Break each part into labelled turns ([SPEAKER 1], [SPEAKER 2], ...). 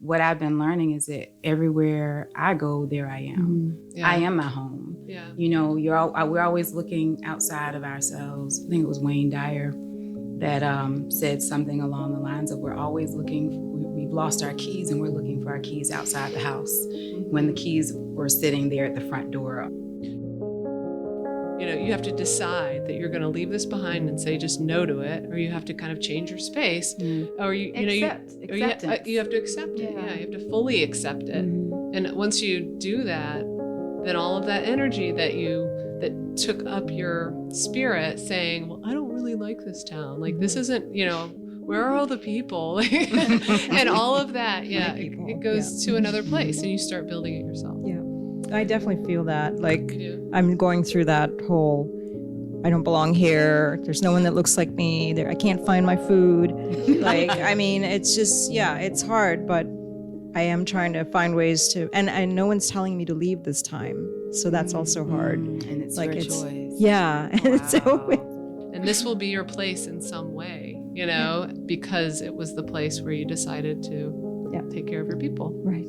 [SPEAKER 1] what I've been learning is that everywhere I go, there I am.
[SPEAKER 2] Yeah.
[SPEAKER 1] I am my home.
[SPEAKER 2] Yeah.
[SPEAKER 1] You know, we're always looking outside of ourselves. I think it was Wayne Dyer that said something along the lines of we're always we've lost our keys and we're looking for our keys outside the house when the keys were sitting there at the front door.
[SPEAKER 2] You know, you have to decide that you're going to leave this behind and say just no to it, or you have to kind of change your space, or you have to accept it. Yeah, you have to fully accept it. And once you do that, then all of that energy that took up your spirit saying, well, I don't really like this town. Like, this isn't, where are all the people? And all of that, it goes to another place and you start building it yourself.
[SPEAKER 3] Yeah, I definitely feel that. Like, I'm going through that whole, I don't belong here. There's no one that looks like me. There, I can't find my food. Like, I mean, it's just, it's hard, but I am trying to find ways to, and no one's telling me to leave this time. So that's also hard.
[SPEAKER 1] And it's like your choice.
[SPEAKER 3] Yeah.
[SPEAKER 1] Wow.
[SPEAKER 2] And this will be your place in some way, because it was the place where you decided to take care of your people.
[SPEAKER 3] Right.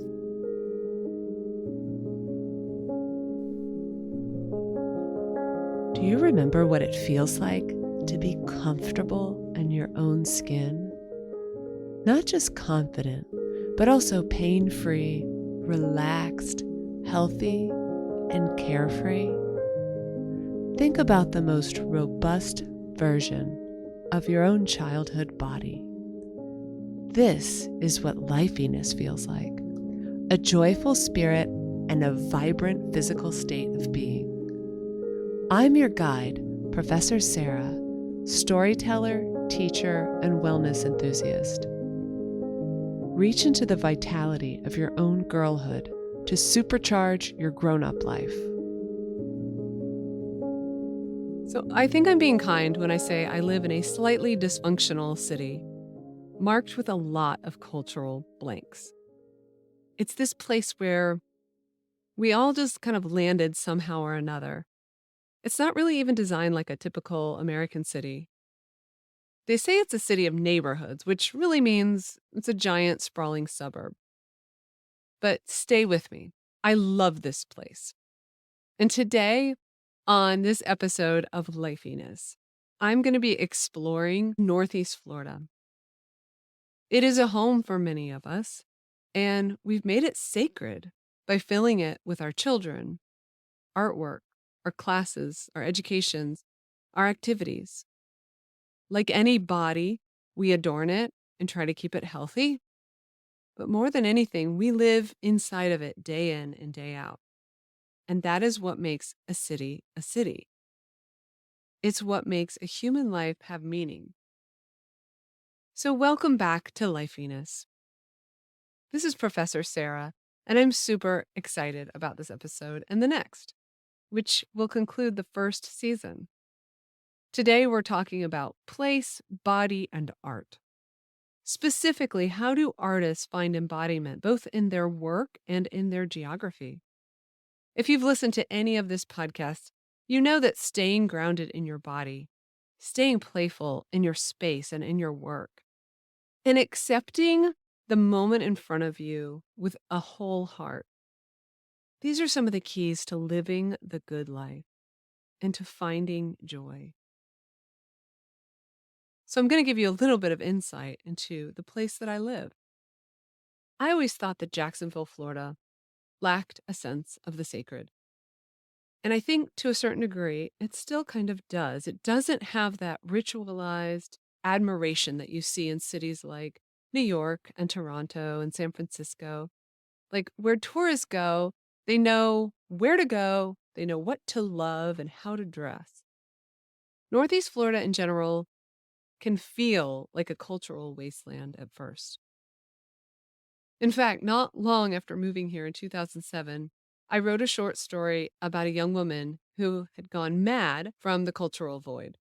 [SPEAKER 2] Do you remember what it feels like to be comfortable in your own skin? Not just confident, but also pain-free, relaxed, healthy, and carefree. Think about the most robust version of your own childhood body. This is what lifeiness feels like, a joyful spirit and a vibrant physical state of being. I'm your guide, Professor Sarah, storyteller, teacher, and wellness enthusiast. Reach into the vitality of your own girlhood to supercharge your grown-up life. So I think I'm being kind when I say I live in a slightly dysfunctional city, marked with a lot of cultural blanks. It's this place where we all just kind of landed somehow or another. It's not really even designed like a typical American city. They say it's a city of neighborhoods, which really means it's a giant sprawling suburb. But stay with me. I love this place. And today, on this episode of Lifeiness, I'm going to be exploring Northeast Florida. It is a home for many of us, and we've made it sacred by filling it with our children, artwork, our classes, our educations, our activities. Like any body, we adorn it and try to keep it healthy. But more than anything, we live inside of it day in and day out. And that is what makes a city a city. It's what makes a human life have meaning. So welcome back to Lifeiness. This is Professor Sarah, and I'm super excited about this episode and the next, which will conclude the first season. Today, we're talking about place, body, and art. Specifically, how do artists find embodiment both in their work and in their geography? If you've listened to any of this podcast, you know that staying grounded in your body, staying playful in your space and in your work, and accepting the moment in front of you with a whole heart. These are some of the keys to living the good life and to finding joy. So I'm going to give you a little bit of insight into the place that I live. I always thought that Jacksonville, Florida, lacked a sense of the sacred. And I think to a certain degree, it still kind of does. It doesn't have that ritualized admiration that you see in cities like New York and Toronto and San Francisco. Like where tourists go, they know where to go, they know what to love and how to dress. Northeast Florida in general can feel like a cultural wasteland at first. In fact, not long after moving here in 2007, I wrote a short story about a young woman who had gone mad from the cultural void.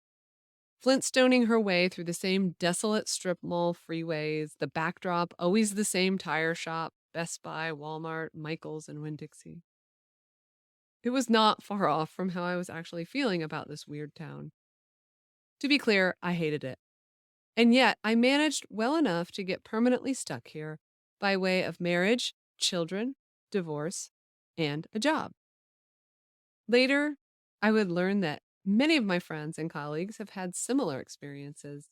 [SPEAKER 2] Flintstoning her way through the same desolate strip mall freeways, the backdrop always the same tire shop, Best Buy, Walmart, Michael's, and Winn-Dixie. It was not far off from how I was actually feeling about this weird town. To be clear, I hated it. And yet, I managed well enough to get permanently stuck here by way of marriage, children, divorce, and a job. Later, I would learn that many of my friends and colleagues have had similar experiences.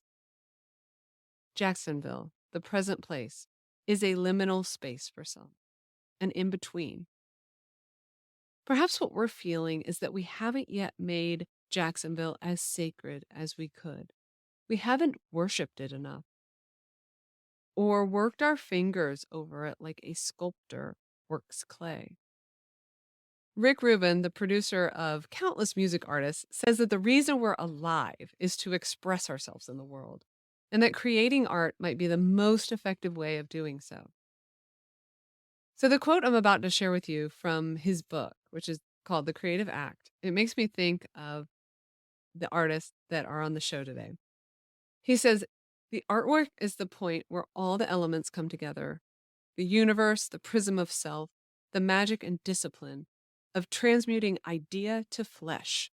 [SPEAKER 2] Jacksonville, the present place, is a liminal space for some, an in-between. Perhaps what we're feeling is that we haven't yet made Jacksonville as sacred as we could. We haven't worshipped it enough, or worked our fingers over it like a sculptor works clay. Rick Rubin, the producer of countless music artists, says that the reason we're alive is to express ourselves in the world, and that creating art might be the most effective way of doing so. So the quote I'm about to share with you from his book, which is called The Creative Act, it makes me think of the artists that are on the show today. He says, the artwork is the point where all the elements come together. The universe, the prism of self, the magic and discipline of transmuting idea to flesh.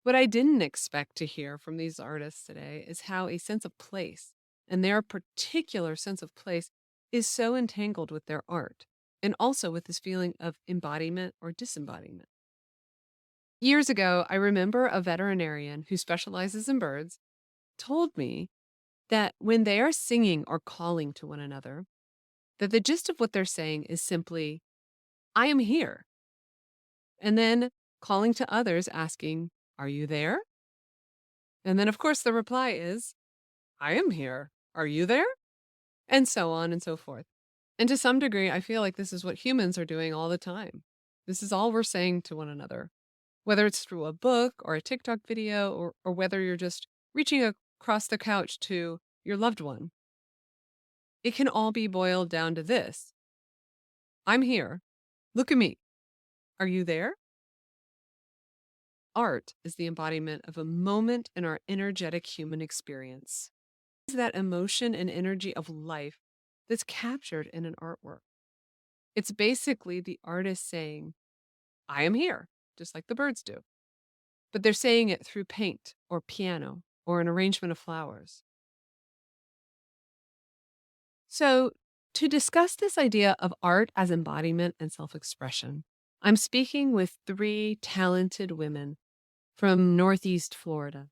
[SPEAKER 2] What I didn't expect to hear from these artists today is how a sense of place, and their particular sense of place, is so entangled with their art, and also with this feeling of embodiment or disembodiment. Years ago, I remember a veterinarian who specializes in birds told me that when they are singing or calling to one another, that the gist of what they're saying is simply, I am here. And then calling to others asking, are you there? And then, of course, the reply is, I am here. Are you there? And so on and so forth. And to some degree, I feel like this is what humans are doing all the time. This is all we're saying to one another, whether it's through a book or a TikTok video, or whether you're just reaching across the couch to your loved one. It can all be boiled down to this. I'm here. Look at me. Are you there? Art is the embodiment of a moment in our energetic human experience. It's that emotion and energy of life that's captured in an artwork. It's basically the artist saying, I am here, just like the birds do. But they're saying it through paint or piano or an arrangement of flowers. So, to discuss this idea of art as embodiment and self-expression, I'm speaking with three talented women from Northeast Florida.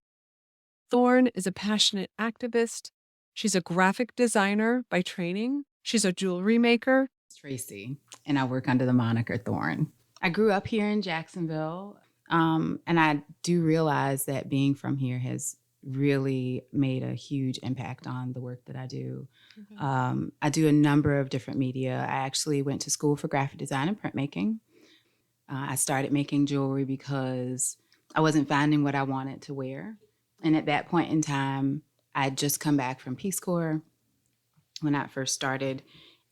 [SPEAKER 2] Thorne is a passionate activist. She's a graphic designer by training. She's a jewelry maker.
[SPEAKER 1] Tracy, and I work under the moniker Thorne. I grew up here in Jacksonville, and I do realize that being from here has really made a huge impact on the work that I do. I do a number of different media. I actually went to school for graphic design and printmaking. I started making jewelry because I wasn't finding what I wanted to wear. And at that point in time, I'd just come back from Peace Corps when I first started.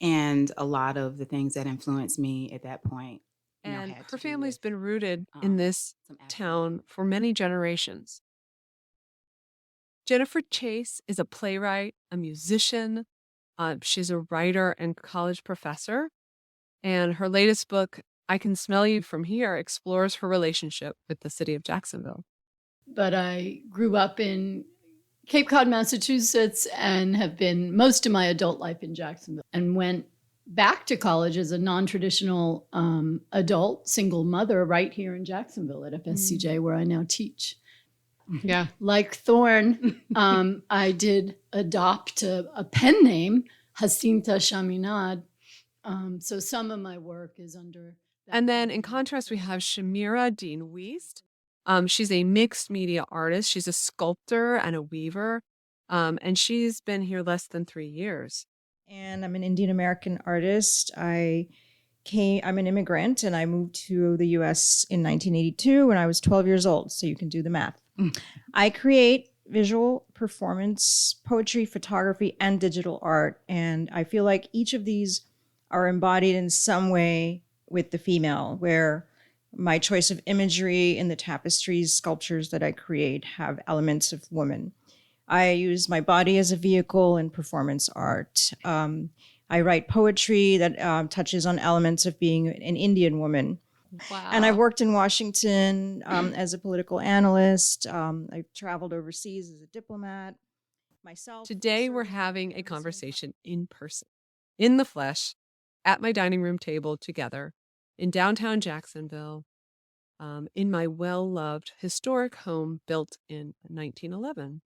[SPEAKER 1] And a lot of the things that influenced me at that point,
[SPEAKER 2] And
[SPEAKER 1] had
[SPEAKER 2] her
[SPEAKER 1] to do
[SPEAKER 2] family's
[SPEAKER 1] with,
[SPEAKER 2] been rooted in this
[SPEAKER 1] some
[SPEAKER 2] town for many generations. Jennifer Chase is a playwright, a musician. She's a writer and college professor. And her latest book, I Can Smell You From Here, explores her relationship with the city of Jacksonville.
[SPEAKER 4] But I grew up in Cape Cod, Massachusetts, and have been most of my adult life in Jacksonville, and went back to college as a non-traditional adult single mother right here in Jacksonville at FSCJ, where I now teach.
[SPEAKER 2] Yeah.
[SPEAKER 4] Like Thorne, I did adopt a pen name, Jacinta Chaminade. So some of my work is under that.
[SPEAKER 2] And then in contrast, we have Shamira Dean Wiest. She's a mixed media artist. She's a sculptor and a weaver. And she's been here less than 3 years.
[SPEAKER 3] And I'm an Indian American artist. I'm an immigrant, and I moved to the US in 1982 when I was 12 years old. So you can do the math. I create visual performance, poetry, photography, and digital art. And I feel like each of these are embodied in some way with the female, where my choice of imagery in the tapestries, sculptures that I create have elements of woman. I use my body as a vehicle in performance art. I write poetry that touches on elements of being an Indian woman.
[SPEAKER 2] Wow.
[SPEAKER 3] And I've worked in Washington as a political analyst. I've traveled overseas as a diplomat myself.
[SPEAKER 2] Today, we're having a conversation in person. in the flesh at my dining room table together in downtown Jacksonville, in my well-loved historic home built in 1911.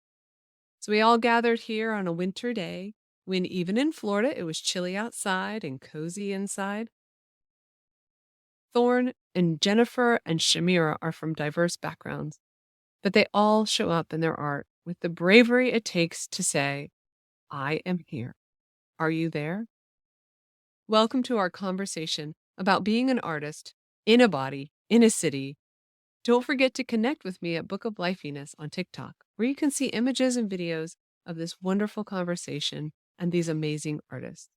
[SPEAKER 2] So we all gathered here on a winter day when even in Florida it was chilly outside and cozy inside. Thorne and Jennifer and Shamira are from diverse backgrounds, but they all show up in their art with the bravery it takes to say, I am here. Are you there? Welcome to our conversation about being an artist in a body, in a city. Don't forget to connect with me at Book of Lifeiness on TikTok, where you can see images and videos of this wonderful conversation and these amazing artists.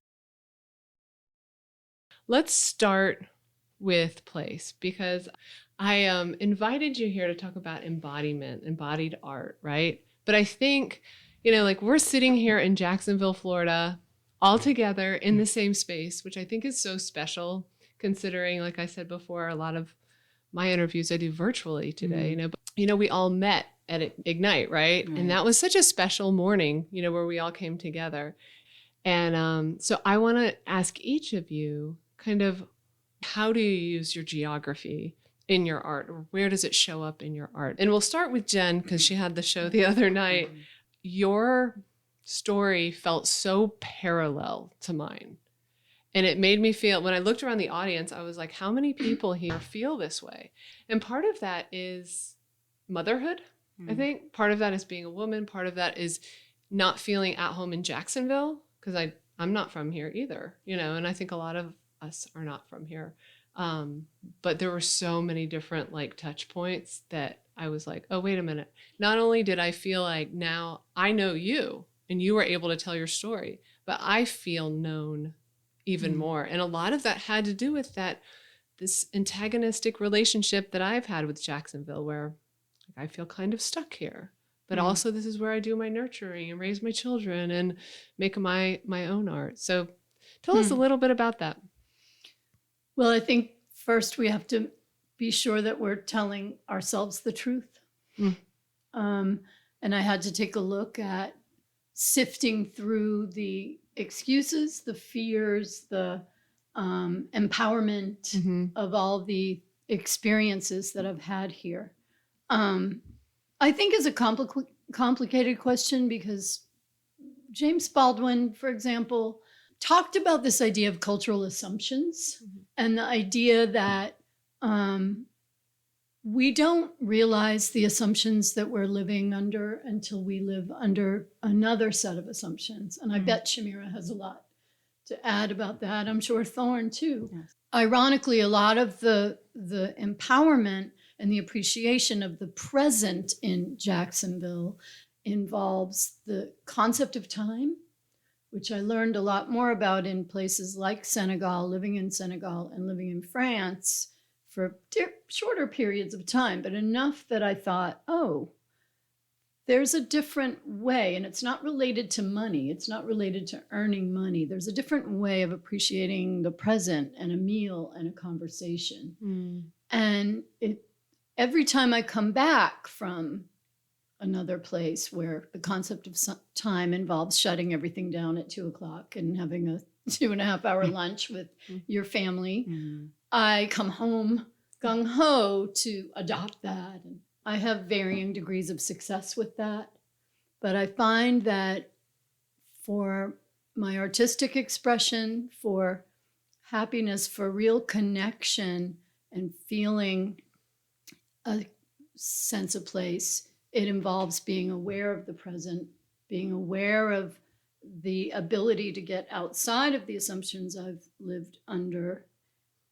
[SPEAKER 2] Let's start with place, because I invited you here to talk about embodiment, embodied art, right? But I think, like we're sitting here in Jacksonville, Florida, all together in the same space, which I think is so special, considering, like I said before, a lot of my interviews I do virtually today, but, we all met at Ignite, right? And that was such a special morning, where we all came together. And so I want to ask each of you kind of, how do you use your geography in your art, or where does it show up in your art? And we'll start with Jen, because she had the show the other night. Your story felt so parallel to mine. And it made me feel, when I looked around the audience, I was like, how many people here feel this way? And part of that is motherhood, I think. Part of that is being a woman. Part of that is not feeling at home in Jacksonville, because I'm not from here either, and I think a lot of us are not from here. But there were so many different touch points that I was like, oh, wait a minute. Not only did I feel like now I know you and you were able to tell your story, but I feel known even more. And a lot of that had to do with this antagonistic relationship that I've had with Jacksonville, where I feel kind of stuck here. But also this is where I do my nurturing and raise my children and make my own art. So tell us a little bit about that.
[SPEAKER 4] Well, I think first we have to be sure that we're telling ourselves the truth. And I had to take a look at sifting through the excuses, the fears, the empowerment of all the experiences that I've had here. I think is a complicated question, because James Baldwin, for example, talked about this idea of cultural assumptions and the idea that we don't realize the assumptions that we're living under until we live under another set of assumptions. And I bet Shamira has a lot to add about that. I'm sure Thorne too. Yes. Ironically, a lot of the empowerment and the appreciation of the present in Jacksonville involves the concept of time, which I learned a lot more about in places like Senegal, living in Senegal and living in France for shorter periods of time, but enough that I thought, oh, there's a different way, and it's not related to money. It's not related to earning money. There's a different way of appreciating the present and a meal and a conversation. And every time I come back from another place where the concept of time involves shutting everything down at 2:00 and having a 2.5-hour lunch with your family, I come home gung-ho to adopt that. And I have varying degrees of success with that. But I find that for my artistic expression, for happiness, for real connection and feeling a sense of place, it involves being aware of the present, being aware of the ability to get outside of the assumptions I've lived under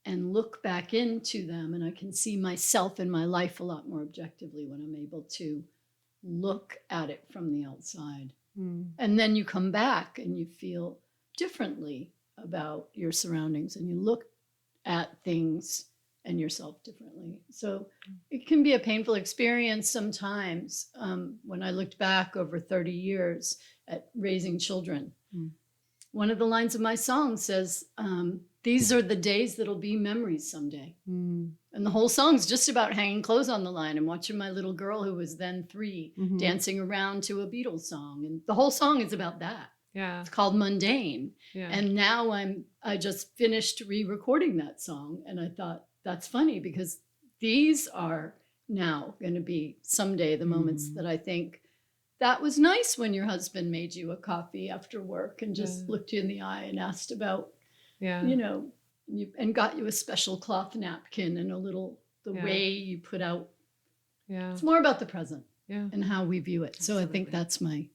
[SPEAKER 4] and look back into them. And I can see myself in my life a lot more objectively when I'm able to look at it from the outside. And then you come back and you feel differently about your surroundings and you look at things and yourself differently. So it can be a painful experience sometimes when I looked back over 30 years at raising children. One of the lines of my song says, these are the days that'll be memories someday. And the whole song's just about hanging clothes on the line and watching my little girl, who was then 3, dancing around to a Beatles song. And the whole song is about that.
[SPEAKER 2] Yeah.
[SPEAKER 4] It's called Mundane.
[SPEAKER 2] Yeah.
[SPEAKER 4] And now I just finished re-recording that song, and I thought that's funny because these are now going to be someday the moments that I think that was nice when your husband made you a coffee after work and just looked you in the eye and asked about, you know, and got you a special cloth napkin and the way you put out.
[SPEAKER 2] Yeah.
[SPEAKER 4] It's more about the present
[SPEAKER 2] Yeah.
[SPEAKER 4] and how we view it. So
[SPEAKER 1] Absolutely.
[SPEAKER 4] I think that's my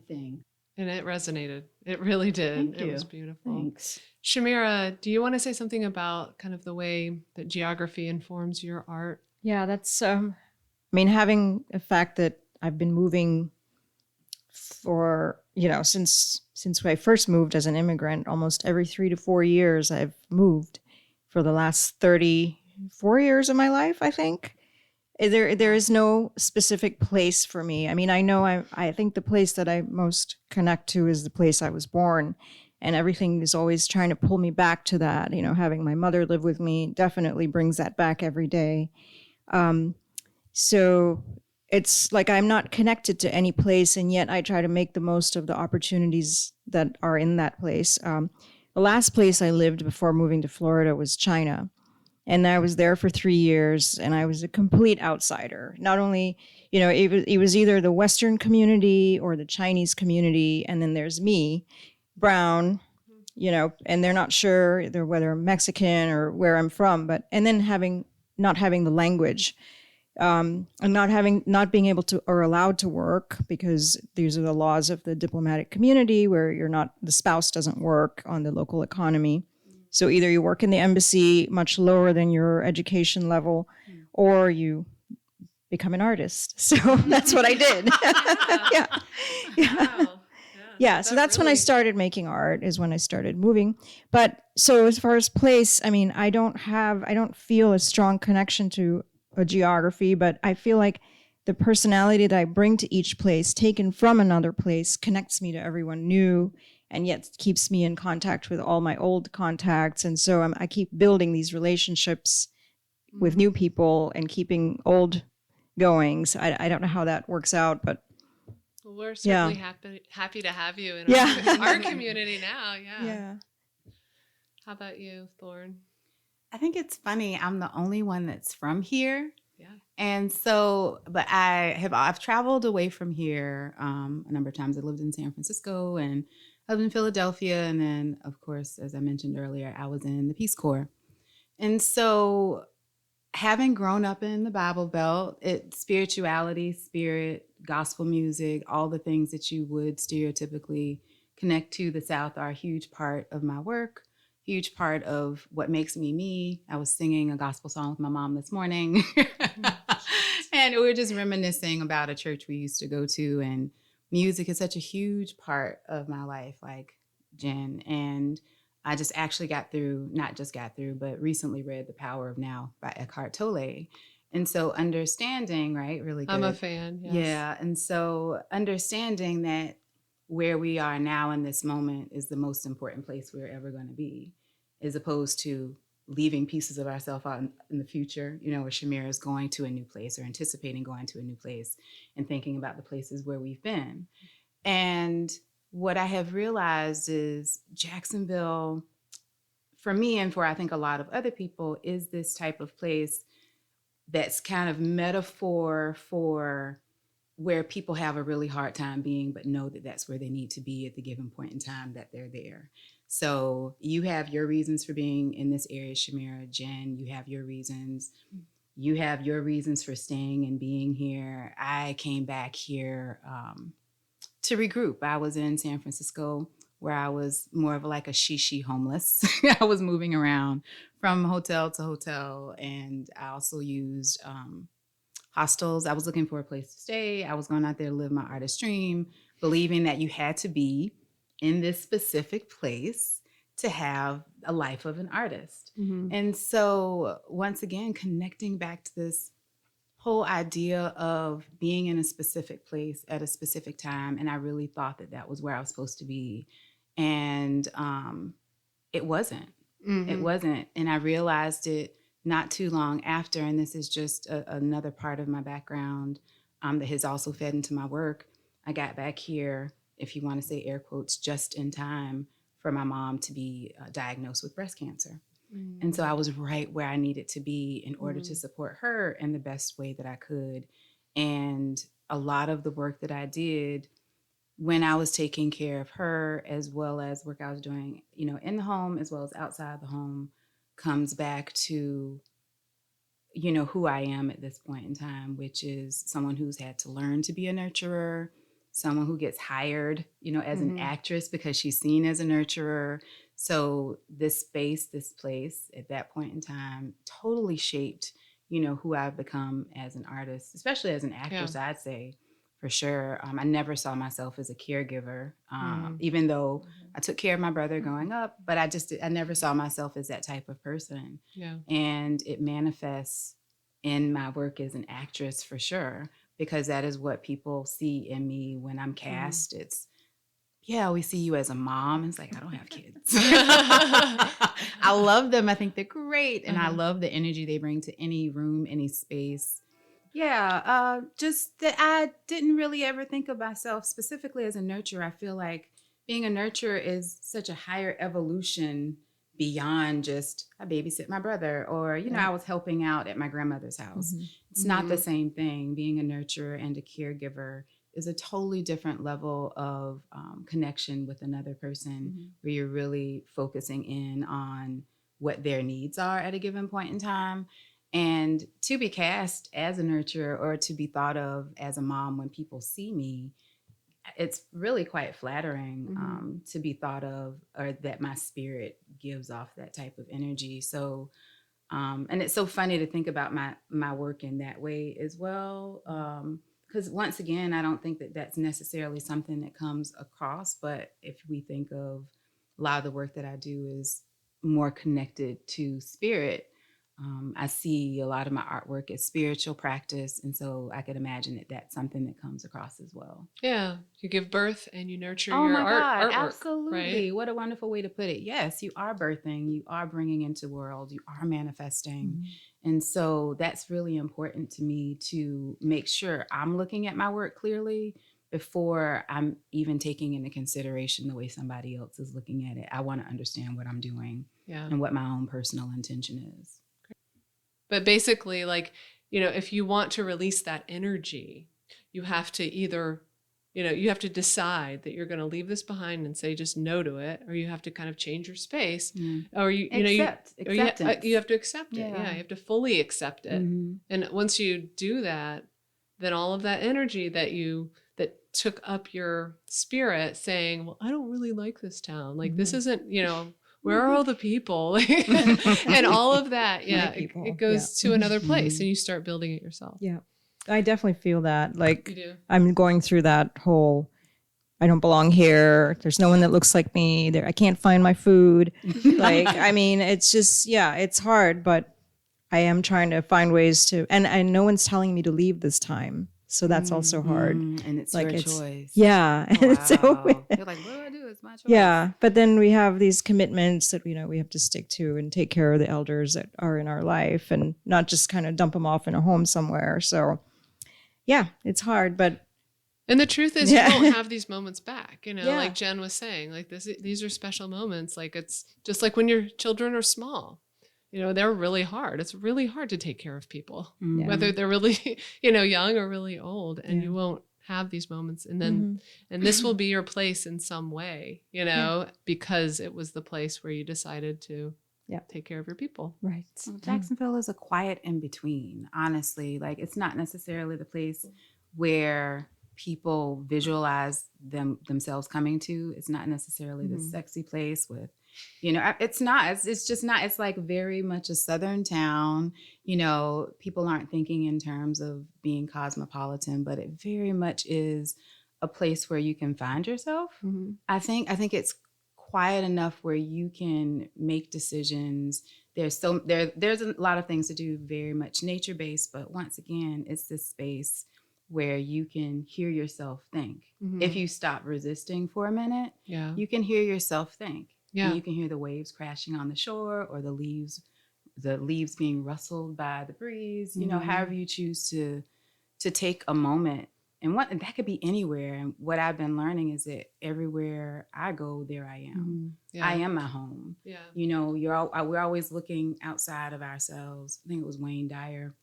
[SPEAKER 4] thing.
[SPEAKER 2] And it resonated. It really did.
[SPEAKER 4] Thank
[SPEAKER 2] It
[SPEAKER 4] you.
[SPEAKER 2] was beautiful.
[SPEAKER 4] Thanks.
[SPEAKER 2] Shamira, do you want to say something about kind of the way that geography informs your art?
[SPEAKER 3] Yeah, that's I mean, having the fact that I've been moving for, since I first moved as an immigrant, almost every 3 to 4 years I've moved for the last 34 years of my life, I think. There is no specific place for me. I mean, I think the place that I most connect to is the place I was born, and everything is always trying to pull me back to that. Having my mother live with me definitely brings that back every day. So it's like I'm not connected to any place, and yet I try to make the most of the opportunities that are in that place. The last place I lived before moving to Florida was China. And I was there for 3 years, and I was a complete outsider. Not only, it was either the Western community or the Chinese community, and then there's me, brown, and they're not sure whether I'm Mexican or where I'm from, and then not having the language, and not being able to or allowed to work, because these are the laws of the diplomatic community where the spouse doesn't work on the local economy. So either you work in the embassy much lower than your education level, or you become an artist. So that's what I did. Yeah.
[SPEAKER 2] Wow.
[SPEAKER 3] Yeah. So that's when I started making art, is when I started moving. But so as far as place, I mean, I don't feel a strong connection to a geography, but I feel like the personality that I bring to each place, taken from another place, connects me to everyone new, and yet keeps me in contact with all my old contacts. And so I keep building these relationships with new people and keeping old going. So I don't know how that works out, but
[SPEAKER 2] well, we're certainly happy to have you in our community now.
[SPEAKER 3] Yeah.
[SPEAKER 2] How about you, Thorn?
[SPEAKER 1] I think it's funny. I'm the only one that's from here.
[SPEAKER 2] Yeah.
[SPEAKER 1] And so, but I've traveled away from here a number of times. I lived in San Francisco and I lived in Philadelphia. And then, of course, as I mentioned earlier, I was in the Peace Corps. And so having grown up in the Bible Belt, spirituality, spirit, gospel music, all the things that you would stereotypically connect to the South are a huge part of my work, huge part of what makes me me. I was singing a gospel song with my mom this morning. And we were just reminiscing about a church we used to go to. And music is such a huge part of my life, like Jen. And I just actually but recently read The Power of Now by Eckhart Tolle. And so understanding, right, really good.
[SPEAKER 2] I'm a fan, yes.
[SPEAKER 1] Yeah, and so understanding that where we are now in this moment is the most important place we're ever going to be, as opposed to leaving pieces of ourselves out in the future, where Shamira is going to a new place or anticipating going to a new place and thinking about the places where we've been. And what I have realized is Jacksonville, for me and for I think a lot of other people, is this type of place that's kind of metaphor for where people have a really hard time being, but know that that's where they need to be at the given point in time that they're there. So you have your reasons for being in this area, Shamira. Jen, you have your reasons. You have your reasons for staying and being here. I came back here to regroup. I was in San Francisco, where I was more of like a she homeless. I was moving around from hotel to hotel, and I also used hostels. I was looking for a place to stay. I was going out there to live my artist dream, believing that you had to be in this specific place to have a life of an artist.
[SPEAKER 2] Mm-hmm.
[SPEAKER 1] And so once again, connecting back to this whole idea of being in a specific place at a specific time. And I really thought that was where I was supposed to be. And it wasn't.
[SPEAKER 2] Mm-hmm.
[SPEAKER 1] It wasn't. And I realized it not too long after. And this is just another part of my background that has also fed into my work. I got back here if you want to say air quotes, just in time for my mom to be diagnosed with breast cancer. And so I was right where I needed to be in order to support her in the best way that I could. And a lot of the work that I did when I was taking care of her, as well as work I was doing, in the home as well as outside the home, comes back to, who I am at this point in time, which is someone who's had to learn to be a nurturer, someone who gets hired, as an actress because she's seen as a nurturer. So this space, this place at that point in time totally shaped, who I've become as an artist, especially as an actress, I'd say for sure. I never saw myself as a caregiver, even though I took care of my brother growing up, but I never saw myself as that type of person.
[SPEAKER 2] Yeah.
[SPEAKER 1] And it manifests in my work as an actress for sure, because that is what people see in me when I'm cast. It's, we see you as a mom. It's like, I don't have kids. I love them. I think they're great. And I love the energy they bring to any room, any space. Just that I didn't really ever think of myself specifically as a nurturer. I feel like being a nurturer is such a higher evolution beyond just I babysit my brother or, I was helping out at my grandmother's house. It's not the same thing. Being a nurturer and a caregiver is a totally different level of connection with another person where you're really focusing in on what their needs are at a given point in time. And to be cast as a nurturer or to be thought of as a mom when people see me, it's really quite flattering to be thought of, or that my spirit gives off that type of energy. So, and it's so funny to think about my work in that way as well. Because once again, I don't think that that's necessarily something that comes across. But if we think of a lot of the work that I do is more connected to spirit, I see a lot of my artwork as spiritual practice. And so I could imagine that that's something that comes across as well.
[SPEAKER 2] Yeah. You give birth and you nurture
[SPEAKER 1] your
[SPEAKER 2] your
[SPEAKER 1] God,
[SPEAKER 2] artwork.
[SPEAKER 1] Absolutely.
[SPEAKER 2] Right?
[SPEAKER 1] What a wonderful way to put it. Yes, you are birthing, you are bringing into the world, you are manifesting. And so that's really important to me to make sure I'm looking at my work clearly before I'm even taking into consideration the way somebody else is looking at it. I want to understand what I'm doing and what my own personal intention is.
[SPEAKER 2] But basically, like, if you want to release that energy, you have to either, you have to decide that you're going to leave this behind and say just no to it, or you have to kind of change your space, or you have to accept it. Yeah, you have to fully accept it. And once you do that, then all of that energy that took up your spirit, saying, "Well, I don't really like this town. Like this isn't, where are all the people?" and all of that. Yeah, it goes to another place, and you start building it yourself.
[SPEAKER 3] Yeah, I definitely feel that. Like,
[SPEAKER 2] you do.
[SPEAKER 3] I'm going through that whole, I don't belong here. There's no one that looks like me. I can't find my food. Like, I mean, it's just, it's hard, but I am trying to find ways to, and no one's telling me to leave this time. So that's also hard.
[SPEAKER 1] And it's like your choice.
[SPEAKER 3] Yeah.
[SPEAKER 1] Oh, wow.
[SPEAKER 3] So,
[SPEAKER 1] you're like, what do I do? It's my choice.
[SPEAKER 3] Yeah. But then we have these commitments that, we have to stick to and take care of the elders that are in our life and not just kind of dump them off in a home somewhere. So yeah, it's hard, but.
[SPEAKER 2] And the truth is you won't have these moments back, like Jen was saying, like these are special moments. Like it's just like when your children are small. They're really hard. It's really hard to take care of people, whether they're really, young or really old, and you won't have these moments. And then, and this will be your place in some way, because it was the place where you decided to take care of your people.
[SPEAKER 3] Right.
[SPEAKER 1] Well, Jacksonville is a quiet in between, honestly. Like it's not necessarily the place where people visualize themselves coming to. It's not necessarily the sexy place with, it's not, it's just not, it's like very much a Southern town. People aren't thinking in terms of being cosmopolitan, but it very much is a place where you can find yourself. I think it's quiet enough where you can make decisions. There's a lot of things to do, very much nature-based, but once again, it's this space where you can hear yourself think. If you stop resisting for a minute, you can hear yourself think. Yeah. And you can hear the waves crashing on the shore or the leaves being rustled by the breeze, however you choose to take a moment and that could be anywhere. And what I've been learning is that everywhere I go, there I am.
[SPEAKER 2] Yeah.
[SPEAKER 1] I am my home.
[SPEAKER 2] Yeah.
[SPEAKER 1] You know, we're always looking outside of ourselves. I think it was Wayne Dyer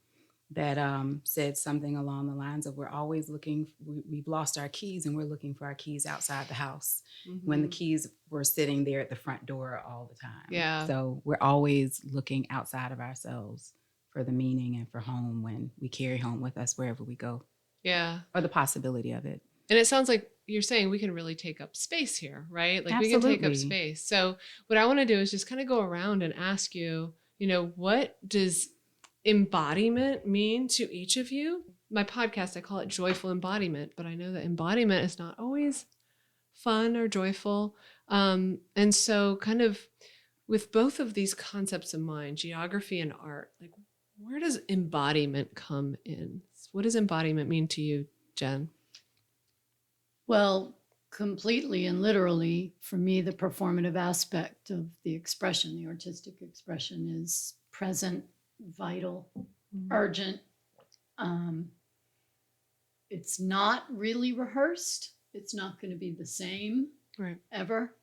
[SPEAKER 1] that said something along the lines of, we're always looking, we've lost our keys and we're looking for our keys outside the house, when the keys were sitting there at the front door all the time.
[SPEAKER 2] Yeah.
[SPEAKER 1] So we're always looking outside of ourselves for the meaning and for home, when we carry home with us wherever we go.
[SPEAKER 2] Yeah.
[SPEAKER 1] Or the possibility of it.
[SPEAKER 2] And it sounds like you're saying we can really take up space here, right? Like
[SPEAKER 1] Absolutely.
[SPEAKER 2] we can take up space. So what I want to do is just kind of go around and ask you, what does embodiment mean to each of you? My podcast, I call it joyful embodiment, but I know that embodiment is not always fun or joyful. And so kind of with both of these concepts in mind, geography and art, like where does embodiment come in? What does embodiment mean to you, Jen?
[SPEAKER 4] Well, completely and literally, for me, the performative aspect of the expression, the artistic expression, is present, vital, urgent. It's not really rehearsed. It's not going to be the same ever.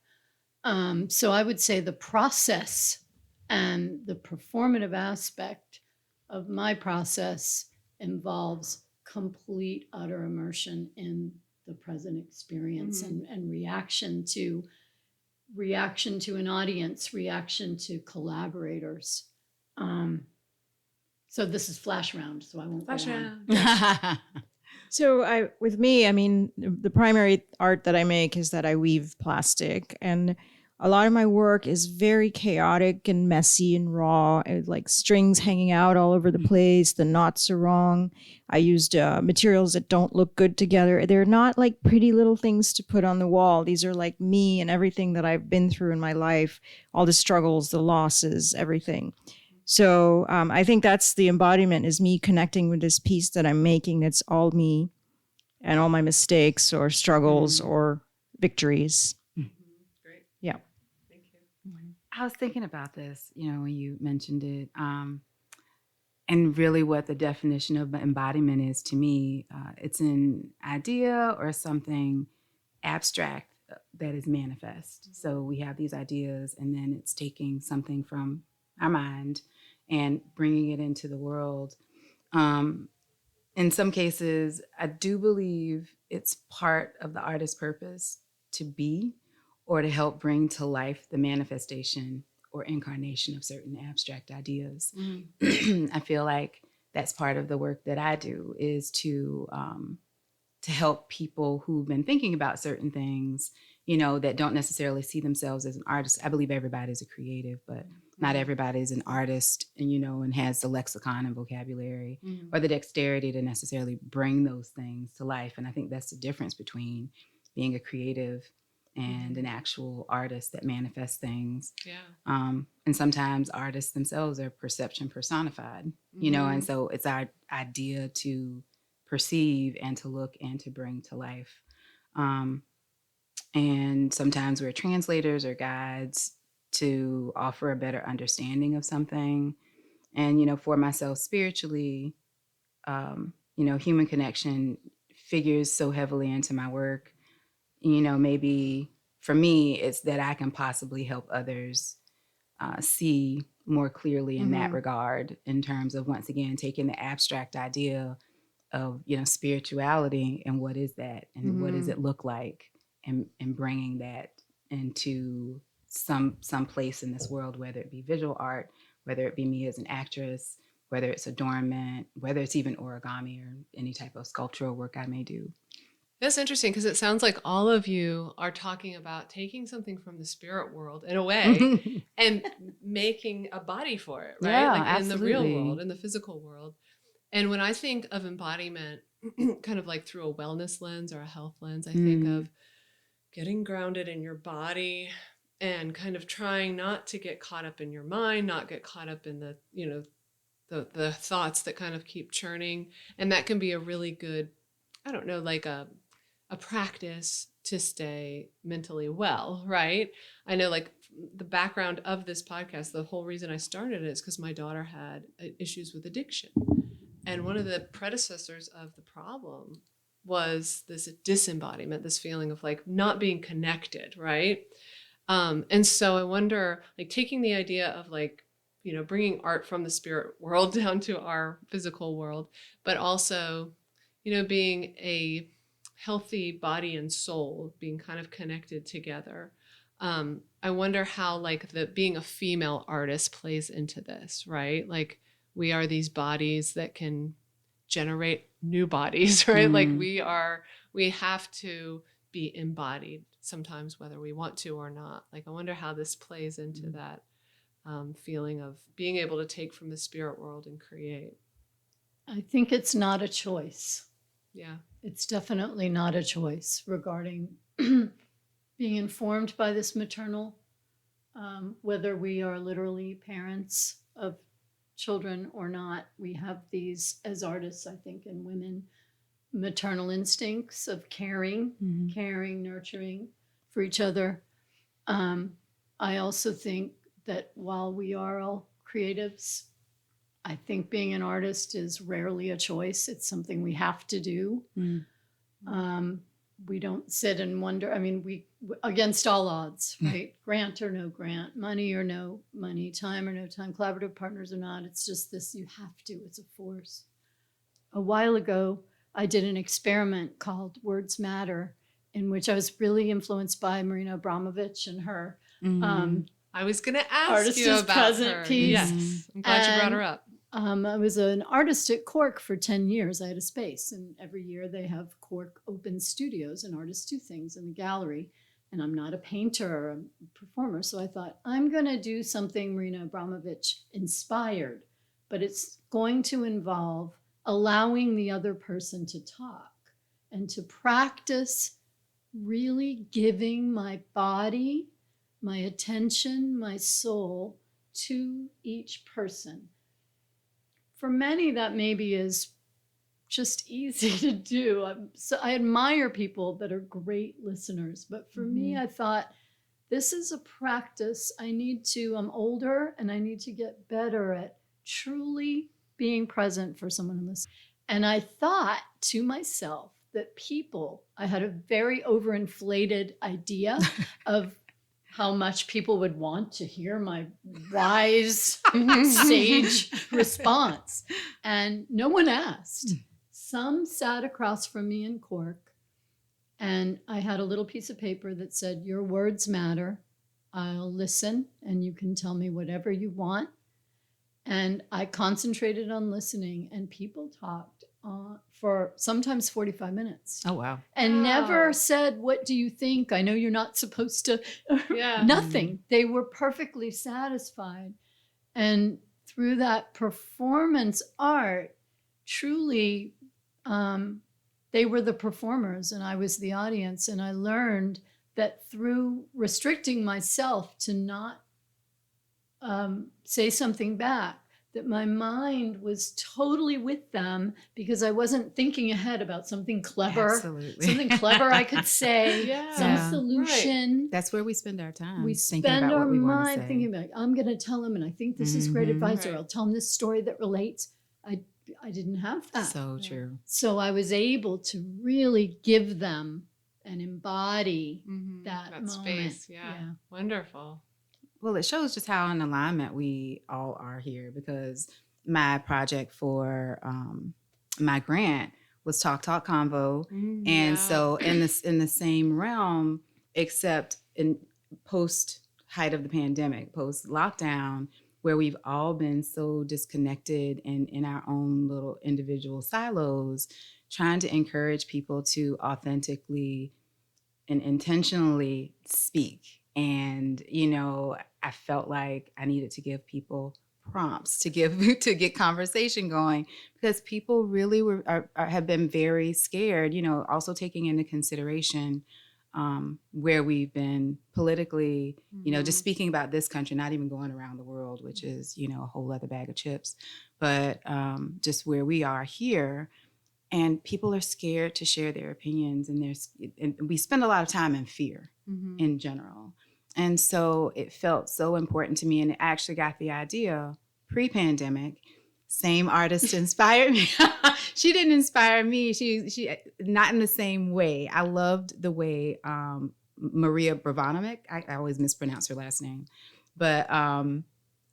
[SPEAKER 4] So I would say the process and the performative aspect of my process involves complete, utter immersion in the present experience and reaction to an audience, reaction to collaborators. So this is flash round, so I won't
[SPEAKER 2] Flash
[SPEAKER 4] go on.
[SPEAKER 2] round.
[SPEAKER 3] So with me, I mean, the primary art that I make is that I weave plastic, and a lot of my work is very chaotic and messy and raw, like strings hanging out all over the place. The knots are wrong. I used materials that don't look good together. They're not like pretty little things to put on the wall. These are like me and everything that I've been through in my life, all the struggles, the losses, everything. So I think that's the embodiment, is me connecting with this piece that I'm making that's all me and all my mistakes or struggles or victories.
[SPEAKER 2] Great.
[SPEAKER 3] Yeah.
[SPEAKER 2] Thank you.
[SPEAKER 1] I was thinking about this, when you mentioned it, and really what the definition of embodiment is to me. It's an idea or something abstract that is manifest. So we have these ideas, and then it's taking something from our mind and bringing it into the world. In some cases, I do believe it's part of the artist's purpose to be, or to help bring to life the manifestation or incarnation of certain abstract ideas. I feel like that's part of the work that I do, is to help people who've been thinking about certain things, that don't necessarily see themselves as an artist. I believe everybody's a creative, but not everybody's an artist, and has the lexicon and vocabulary or the dexterity to necessarily bring those things to life. And I think that's the difference between being a creative and an actual artist that manifests things.
[SPEAKER 2] Yeah.
[SPEAKER 1] And sometimes artists themselves are perception personified, and so it's our idea to perceive and to look and to bring to life. And sometimes we're translators or guides to offer a better understanding of something. And, for myself spiritually, human connection figures so heavily into my work. Maybe for me, it's that I can possibly help others see more clearly in that regard, in terms of, once again, taking the abstract idea of, spirituality and what is that and what does it look like, and bringing that into some place in this world, whether it be visual art, whether it be me as an actress, whether it's adornment, whether it's even origami or any type of sculptural work I may do.
[SPEAKER 2] That's interesting, because it sounds like all of you are talking about taking something from the spirit world in a way and making a body for it, right?
[SPEAKER 1] Yeah,
[SPEAKER 2] like
[SPEAKER 1] absolutely.
[SPEAKER 2] In the real world, in the physical world. And when I think of embodiment, kind of like through a wellness lens or a health lens, I think of getting grounded in your body and kind of trying not to get caught up in your mind, not get caught up in the, the thoughts that kind of keep churning. And that can be a really good, I don't know, like a practice to stay mentally well, right? I know, like, the background of this podcast, the whole reason I started it is because my daughter had issues with addiction. And one of the predecessors of the problem was this disembodiment, this feeling of like not being connected, right? And so I wonder, like taking the idea of like, you know, bringing art from the spirit world down to our physical world, but also, you know, being a healthy body and soul, being kind of connected together. I wonder how like the being a female artist plays into this, right? Like we are these bodies that can generate new bodies, right? Like we have to be embodied sometimes, whether we want to or not. Like I wonder how this plays into that feeling of being able to take from the spirit world and create.
[SPEAKER 4] I think it's not a choice.
[SPEAKER 2] Yeah.
[SPEAKER 4] It's definitely not a choice regarding being informed by this maternal, whether we are literally parents of children or not. We have these, as artists, I think, and women, maternal instincts of caring, nurturing for each other. I also think that while we are all creatives, I think being an artist is rarely a choice. It's something we have to do. We don't sit and wonder. I mean, we against all odds, right? Grant or no grant, money or no money, time or no time, collaborative partners or not. It's just this, you have to, it's a force. A while ago, I did an experiment called Words Matter, in which I was really influenced by Marina Abramovich and her
[SPEAKER 2] I was going to ask
[SPEAKER 4] Artist
[SPEAKER 2] you
[SPEAKER 4] is
[SPEAKER 2] about
[SPEAKER 4] Present
[SPEAKER 2] her.
[SPEAKER 4] piece.
[SPEAKER 2] Yes, I'm glad you brought her up.
[SPEAKER 4] I was an artist at Cork for 10 years. I had a space, and every year they have Cork open studios and artists do things in the gallery. And I'm not a painter or a performer, so I thought, I'm going to do something Marina Abramovich inspired, but it's going to involve allowing the other person to talk and to practice really giving my body, my attention, my soul to each person. For many, that maybe is just easy to do. So I admire people that are great listeners. But for me, I thought, this is a practice. I'm older and I need to get better at truly being present for someone and listening. And I thought to myself that I had a very overinflated idea of how much people would want to hear my wise, sage response. And no one asked. Some sat across from me in Cork, and I had a little piece of paper that said, your words matter. I'll listen, and you can tell me whatever you want. And I concentrated on listening, and people talked for sometimes 45 minutes.
[SPEAKER 1] Oh, wow.
[SPEAKER 4] And never said, what do you think? I know you're not supposed to.
[SPEAKER 2] Yeah.
[SPEAKER 4] Nothing. They were perfectly satisfied. And through that performance art, truly, they were the performers and I was the audience. And I learned that through restricting myself to not say something back, that my mind was totally with them because I wasn't thinking ahead about something clever, something clever I could say, some solution.
[SPEAKER 1] Right. That's where we spend our time.
[SPEAKER 4] We spend our mind thinking about, I'm going to tell him, and I think this is great advice, or I'll tell him this story that relates. I didn't have that.
[SPEAKER 1] So true.
[SPEAKER 4] So I was able to really give them and embody that moment.
[SPEAKER 2] Space. Yeah. Wonderful.
[SPEAKER 1] Well, it shows just how in alignment we all are here, because my project for my grant was Talk Convo. So in the same realm, except in post height of the pandemic, post lockdown, where we've all been so disconnected and in our own little individual silos, trying to encourage people to authentically and intentionally speak. And, I felt like I needed to give people prompts to get conversation going, because people really have been very scared, also taking into consideration where we've been politically, just speaking about this country, not even going around the world, which is, a whole other bag of chips, but just where we are here. And people are scared to share their opinions, and we spend a lot of time in fear in general. And so it felt so important to me, and I actually got the idea pre-pandemic same artist inspired me. She didn't inspire me. She not in the same way. I loved the way Maria Brovanovic, I always mispronounce her last name, but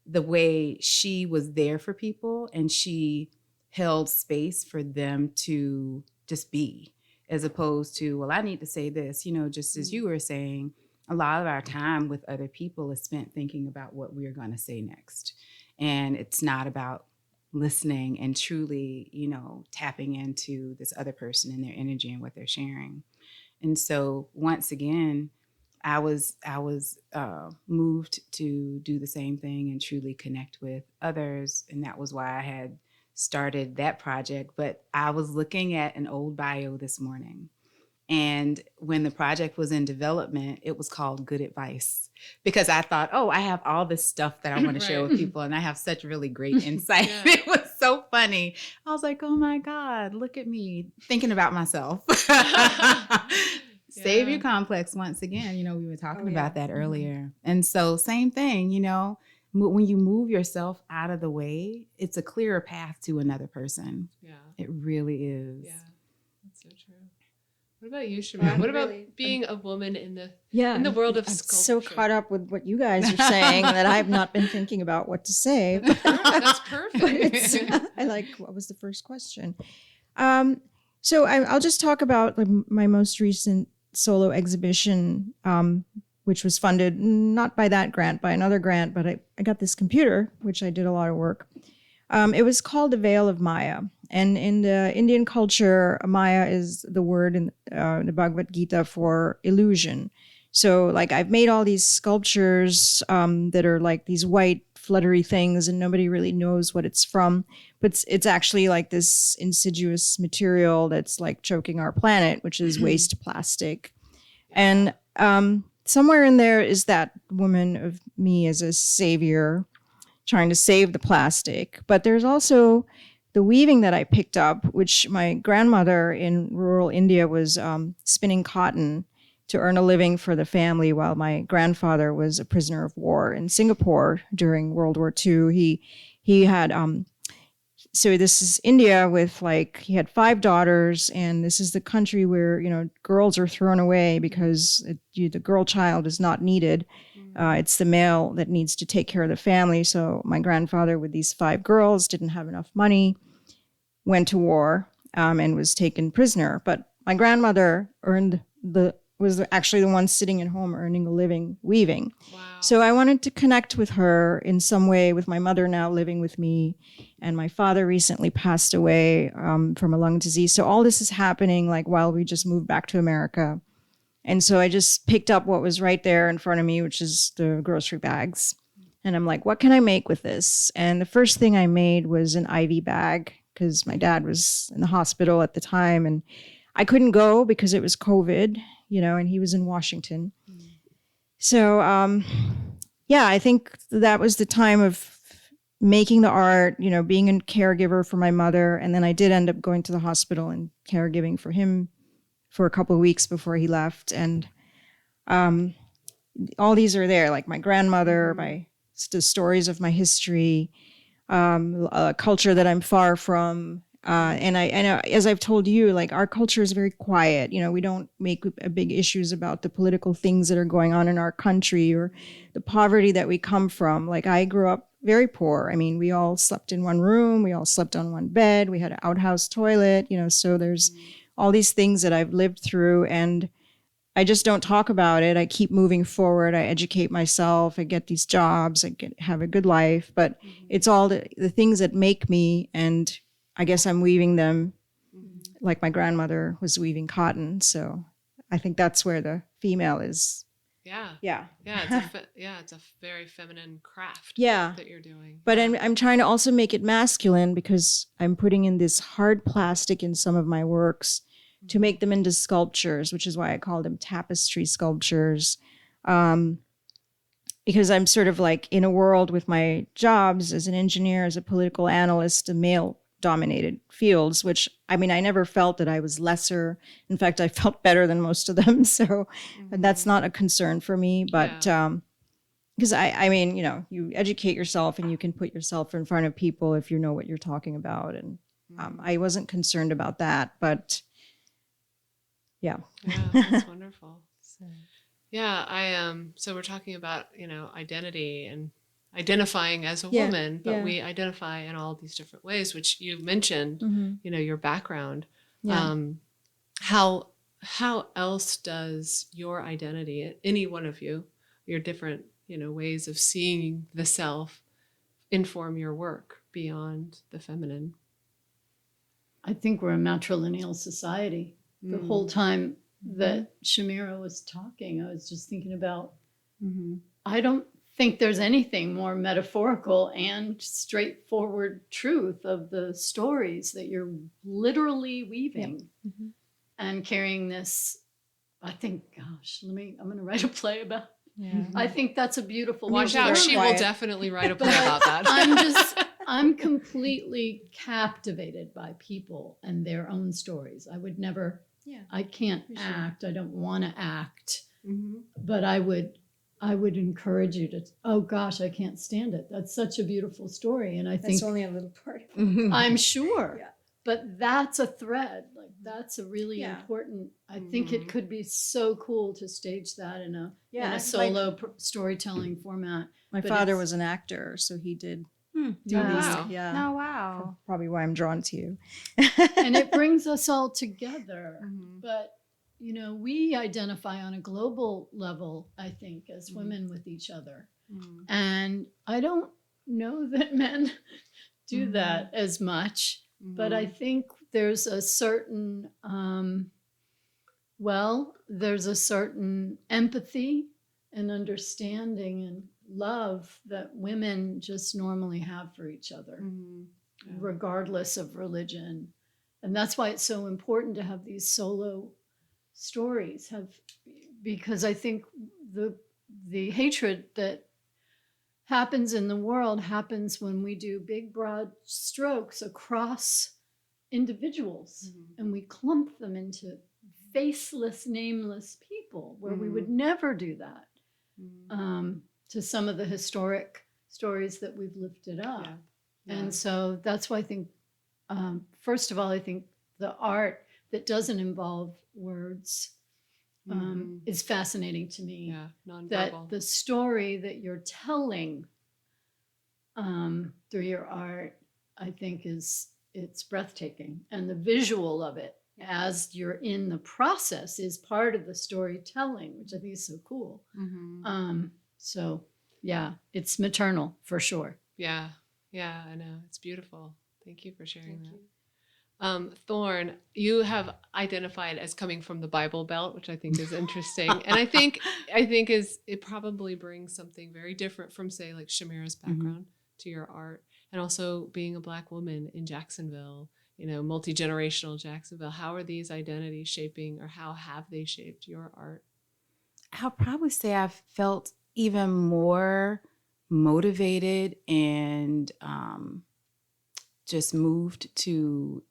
[SPEAKER 1] the way she was there for people and she held space for them to just be, as opposed to, well, I need to say this, just as you were saying, a lot of our time with other people is spent thinking about what we're going to say next. And it's not about listening and truly, tapping into this other person and their energy and what they're sharing. And so once again, I was moved to do the same thing and truly connect with others. And that was why I had started that project. But I was looking at an old bio this morning. And when the project was in development, it was called Good Advice, because I thought, I have all this stuff that I want to share with people. And I have such really great insight. Yeah. It was so funny. I was like, oh my God, look at me thinking about myself. Savior complex once again. We were talking about that earlier. And so same thing, when you move yourself out of the way, it's a clearer path to another person. Yeah. It really is.
[SPEAKER 2] Yeah, that's so true. What about you, Shamaya? What about being a woman in the world of sculpture?
[SPEAKER 3] I'm so caught up with what you guys are saying that I have not been thinking about what to say.
[SPEAKER 2] That's perfect.
[SPEAKER 3] I like, what was the first question? So I'll just talk about my most recent solo exhibition, which was funded not by that grant, by another grant, but I got this computer, which I did a lot of work. It was called The Veil of Maya. And in the Indian culture, Maya is the word in the Bhagavad Gita for illusion. So I've made all these sculptures that are like these white fluttery things and nobody really knows what it's from. But it's actually like this insidious material that's like choking our planet, which is waste plastic. And somewhere in there is that woman of me as a savior trying to save the plastic. But there's also the weaving that I picked up, which my grandmother in rural India was spinning cotton to earn a living for the family while my grandfather was a prisoner of war in Singapore during World War II. He had, so this is India with he had 5 daughters, and this is the country where, girls are thrown away because the girl child is not needed. It's the male that needs to take care of the family. So my grandfather with these 5 girls didn't have enough money, went to war, and was taken prisoner. But my grandmother was actually the one sitting at home earning a living weaving. Wow. So I wanted to connect with her in some way, with my mother now living with me, and my father recently passed away from a lung disease. So all this is happening while we just moved back to America. And so I just picked up what was right there in front of me, which is the grocery bags. And I'm like, what can I make with this? And the first thing I made was an IV bag, because my dad was in the hospital at the time and I couldn't go because it was COVID, and he was in Washington. So, I think that was the time of making the art, being a caregiver for my mother. And then I did end up going to the hospital and caregiving for him for a couple of weeks before he left. And all these are there, like my grandmother, the stories of my history, a culture that I'm far from. And as I've told you, our culture is very quiet. We don't make big issues about the political things that are going on in our country or the poverty that we come from. I grew up very poor. I mean, we all slept in one room. We all slept on one bed. We had an outhouse toilet, so there's all these things that I've lived through, and I just don't talk about it. I keep moving forward. I educate myself. I get these jobs. Have a good life. But it's all the things that make me, and I guess I'm weaving them like my grandmother was weaving cotton. So I think that's where the female is.
[SPEAKER 2] Yeah. It's a very feminine craft that you're doing.
[SPEAKER 3] But I'm trying to also make it masculine because I'm putting in this hard plastic in some of my works to make them into sculptures, which is why I call them tapestry sculptures. Because I'm sort of in a world with my jobs as an engineer, as a political analyst, a male-dominated fields, which, I never felt that I was lesser. In fact, I felt better than most of them. So that's not a concern for me. But because I mean, you educate yourself and you can put yourself in front of people if you know what you're talking about. And I wasn't concerned about that, but yeah.
[SPEAKER 2] Yeah, that's wonderful. Yeah, so we're talking about, identity and identifying as a woman, but we identify in all these different ways, which you mentioned, your background.
[SPEAKER 3] Yeah.
[SPEAKER 2] How else does your identity, any one of you, your different, ways of seeing the self inform your work beyond the feminine?
[SPEAKER 4] I think we're a matrilineal society. The whole time that Shamira was talking, I was just thinking about, I don't think there's anything more metaphorical and straightforward truth of the stories that you're literally weaving and carrying this. I think, gosh, I'm going to write a play about. I think that's a beautiful.
[SPEAKER 2] Watch out, she will definitely write a play about that.
[SPEAKER 4] I'm completely captivated by people and their own stories. I would never. I can't act. I don't want to act. But I would encourage you to. Oh gosh, I can't stand it. That's such a beautiful story, and I think
[SPEAKER 3] That's only a little part of it.
[SPEAKER 4] I'm sure. But that's a thread. Like that's a really important. I think it could be so cool to stage that in a solo storytelling format.
[SPEAKER 3] My father was an actor, so he did do these.
[SPEAKER 1] Oh, wow.
[SPEAKER 3] Probably why I'm drawn to you.
[SPEAKER 4] And it brings us all together. But, we identify on a global level, I think, as women with each other. And I don't know that men do that as much. But I think there's a certain, there's a certain empathy and understanding and love that women just normally have for each other, regardless of religion. And that's why it's so important to have these solo stories, because I think the hatred that happens in the world happens when we do big, broad strokes across individuals and we clump them into faceless, nameless people where we would never do that to some of the historic stories that we've lifted up. And so that's why I think, first of all, I think the art that doesn't involve words is fascinating to me. That the story that you're telling through your art, I think it's breathtaking. And the visual of it as you're in the process is part of the storytelling, which I think is so cool. So yeah, it's maternal for sure.
[SPEAKER 2] Yeah, I know. It's beautiful. Thank you for sharing that. Thorn, you have identified as coming from the Bible Belt, which I think is interesting. And I think it probably brings something very different from, say, like Shamira's background to your art. And also being a Black woman in Jacksonville, multi-generational Jacksonville. How are these identities shaping, or how have they shaped your art?
[SPEAKER 1] I'll probably say I've felt even more motivated and just moved to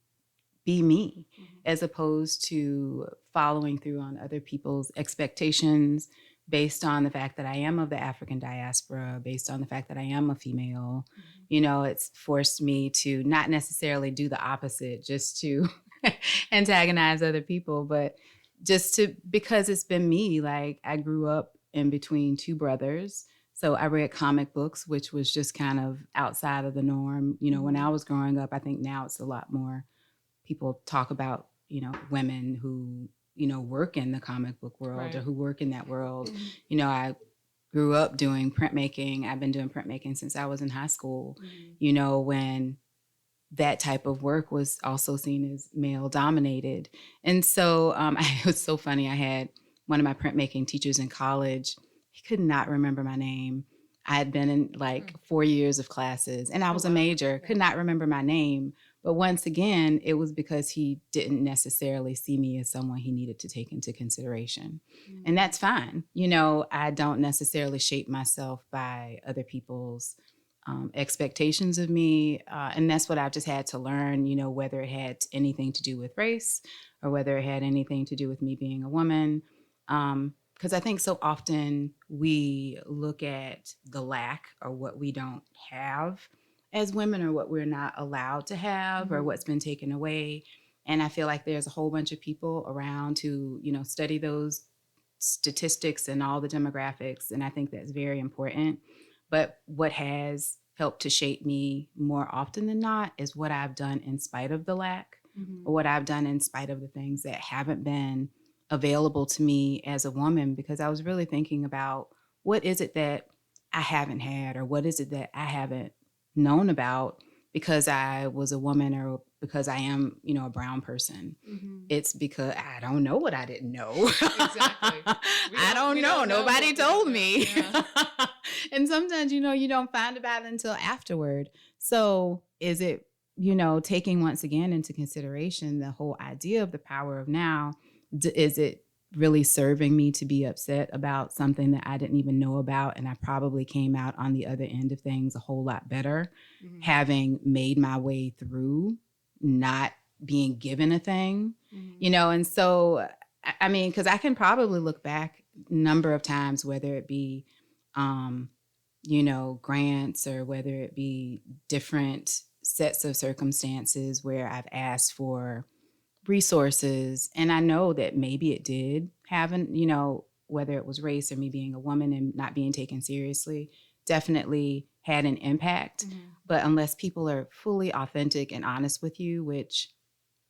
[SPEAKER 1] be me, as opposed to following through on other people's expectations based on the fact that I am of the African diaspora, based on the fact that I am a female. It's forced me to not necessarily do the opposite, just to antagonize other people, but just because it's been me. Like, I grew up in between two brothers. So I read comic books, which was just kind of outside of the norm. When I was growing up, I think now it's a lot more people talk about, women who, work in the comic book world or who work in that world. I grew up doing printmaking. I've been doing printmaking since I was in high school, when that type of work was also seen as male dominated. And so it was so funny. I had one of my printmaking teachers in college. He could not remember my name. I had been in like 4 years of classes and I was a major, could not remember my name. But once again, it was because he didn't necessarily see me as someone he needed to take into consideration. And that's fine. I don't necessarily shape myself by other people's expectations of me. And that's what I've just had to learn, whether it had anything to do with race or whether it had anything to do with me being a woman. because I think so often we look at the lack or what we don't have as women or what we're not allowed to have or what's been taken away. And I feel like there's a whole bunch of people around who, study those statistics and all the demographics. And I think that's very important. But what has helped to shape me more often than not is what I've done in spite of the lack, or what I've done in spite of the things that haven't been available to me as a woman, because I was really thinking about what is it that I haven't had, or what is it that I haven't known about because I was a woman, or because I am, a brown person. It's because I don't know what I didn't know.
[SPEAKER 2] Exactly.
[SPEAKER 1] I don't know. Nobody told me. Yeah. And sometimes, you don't find about it until afterward. So is it, taking once again into consideration the whole idea of the power of now? Is it really serving me to be upset about something that I didn't even know about? And I probably came out on the other end of things a whole lot better, having made my way through not being given a thing, and so, I mean, because I can probably look back a number of times, whether it be, grants, or whether it be different sets of circumstances where I've asked for resources. And I know that maybe it did have whether it was race or me being a woman and not being taken seriously, definitely had an impact. But unless people are fully authentic and honest with you, which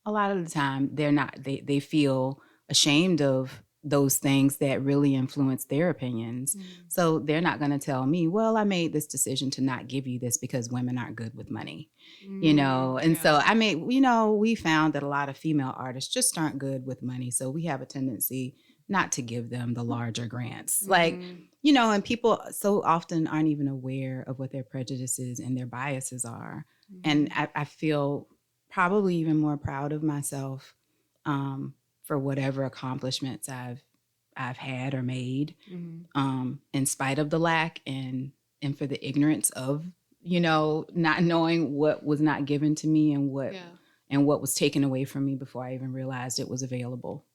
[SPEAKER 1] a lot of the time they're not, they feel ashamed of those things that really influence their opinions. So they're not going to tell me, well, I made this decision to not give you this because women aren't good with money, And so we found that a lot of female artists just aren't good with money. So we have a tendency not to give them the larger grants. And people so often aren't even aware of what their prejudices and their biases are. And I feel probably even more proud of myself for whatever accomplishments I've had or made, in spite of the lack and for the ignorance of, not knowing what was not given to me and what was taken away from me before I even realized it was available.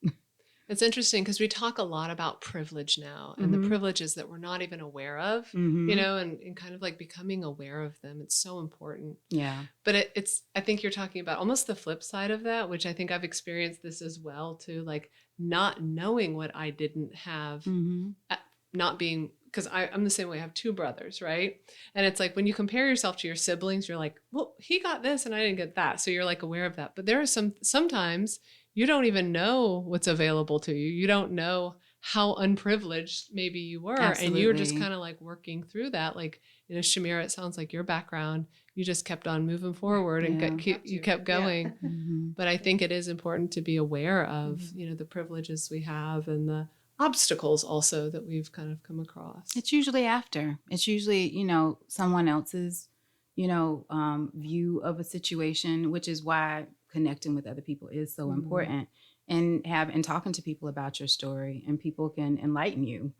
[SPEAKER 2] It's interesting because we talk a lot about privilege now and the privileges that we're not even aware of, and kind of like becoming aware of them. It's so important.
[SPEAKER 1] Yeah.
[SPEAKER 2] But I think you're talking about almost the flip side of that, which I think I've experienced this as well too, like not knowing what I didn't have, not being, because I'm the same way. I have two brothers, right? And it's like when you compare yourself to your siblings, you're like, well, he got this and I didn't get that. So you're like aware of that. But there are sometimes you don't even know what's available to you. You don't know how unprivileged maybe you were. Absolutely. And you're just kind of like working through that. Like, Shamira, it sounds like your background, you just kept on moving forward and you kept going. Yeah. But I think it is important to be aware of, the privileges we have and the obstacles also that we've kind of come across.
[SPEAKER 1] It's usually after. It's usually, someone else's, view of a situation, which is why connecting with other people is so important, and talking to people about your story, and people can enlighten you,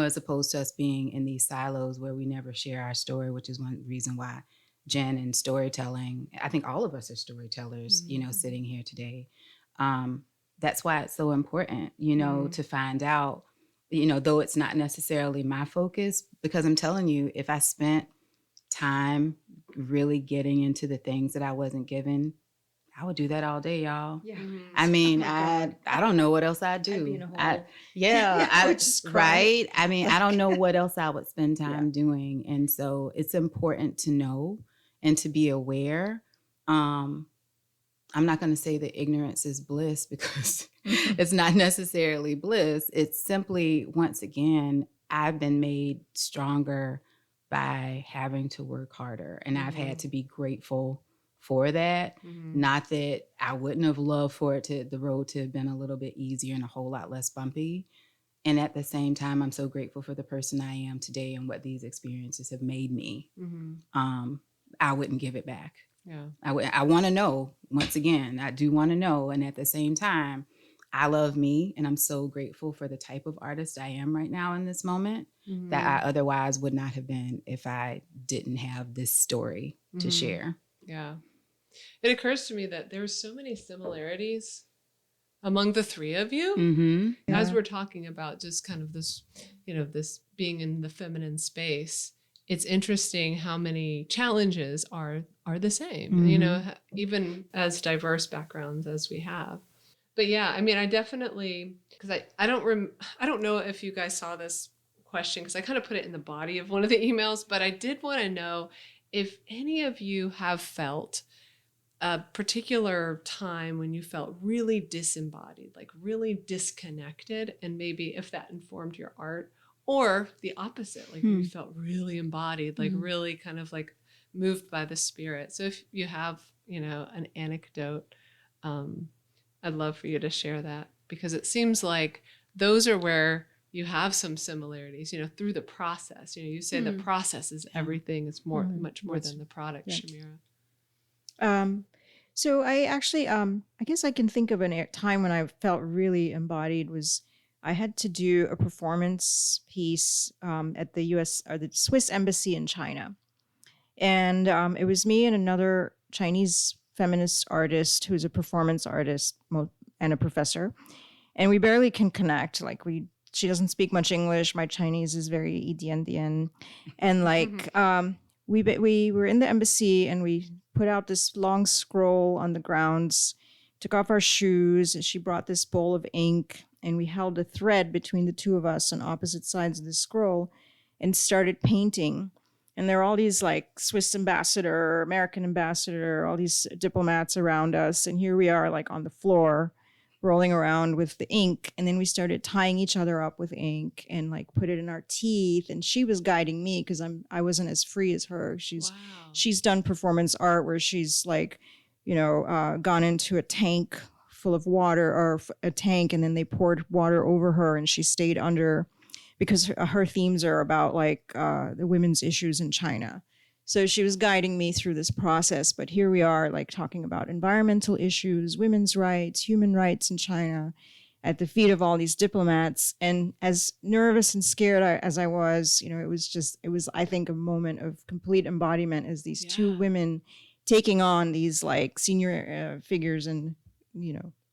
[SPEAKER 1] as opposed to us being in these silos where we never share our story, which is one reason why Jen and storytelling, I think all of us are storytellers, sitting here today. That's why it's so important, to find out, though it's not necessarily my focus, because I'm telling you, if I spent time really getting into the things that I wasn't given, I would do that all day, y'all. Yeah. I mean, I don't know what else I'd do. I'd be in a hole. I would just cry. Right? I mean, I don't know what else I would spend time doing. And so it's important to know and to be aware. I'm not going to say that ignorance is bliss, because it's not necessarily bliss. It's simply, once again, I've been made stronger by having to work harder. And I've had to be grateful for that. Not that I wouldn't have loved for the road to have been a little bit easier and a whole lot less bumpy. And at the same time, I'm so grateful for the person I am today and what these experiences have made me. I wouldn't give it back. Yeah, I want to know, once again, I do want to know. And at the same time, I love me, and I'm so grateful for the type of artist I am right now in this moment that I otherwise would not have been if I didn't have this story to share.
[SPEAKER 2] Yeah. It occurs to me that there are so many similarities among the three of you.
[SPEAKER 1] Mm-hmm.
[SPEAKER 2] As we're talking about just kind of this, this being in the feminine space, it's interesting how many challenges are the same, even as diverse backgrounds as we have. But yeah, I mean, I definitely, because I don't know if you guys saw this question, because I kind of put it in the body of one of the emails, but I did want to know if any of you have felt a particular time when you felt really disembodied, like really disconnected, and maybe if that informed your art, or the opposite, like you felt really embodied, like really kind of like moved by the spirit. So if you have, an anecdote, I'd love for you to share that, because it seems like those are where you have some similarities, through the process. You say the process is everything. It's much more than the product, Shamira.
[SPEAKER 3] So I actually, I guess I can think of a time when I felt really embodied was I had to do a performance piece at the U.S. or the Swiss embassy in China. And it was me and another Chinese feminist artist who's a performance artist and a professor. And we barely can connect. Like she doesn't speak much English. My Chinese is very Idian. And like, we were in the embassy and we put out this long scroll on the grounds, took off our shoes. She brought this bowl of ink and we held a thread between the two of us on opposite sides of the scroll and started painting. And there are all these like Swiss ambassador, American ambassador, all these diplomats around us. And here we are like on the floor rolling around with the ink. And then we started tying each other up with ink and like put it in our teeth. And she was guiding me because I wasn't as free as her. She's done performance art where she's like, gone into a tank full of water or a tank, and then they poured water over her and she stayed under because her themes are about like the women's issues in China. So she was guiding me through this process, but here we are like talking about environmental issues, women's rights, human rights in China at the feet of all these diplomats. And as nervous and scared as I was, it was, I think, a moment of complete embodiment as these two women taking on these like senior figures in,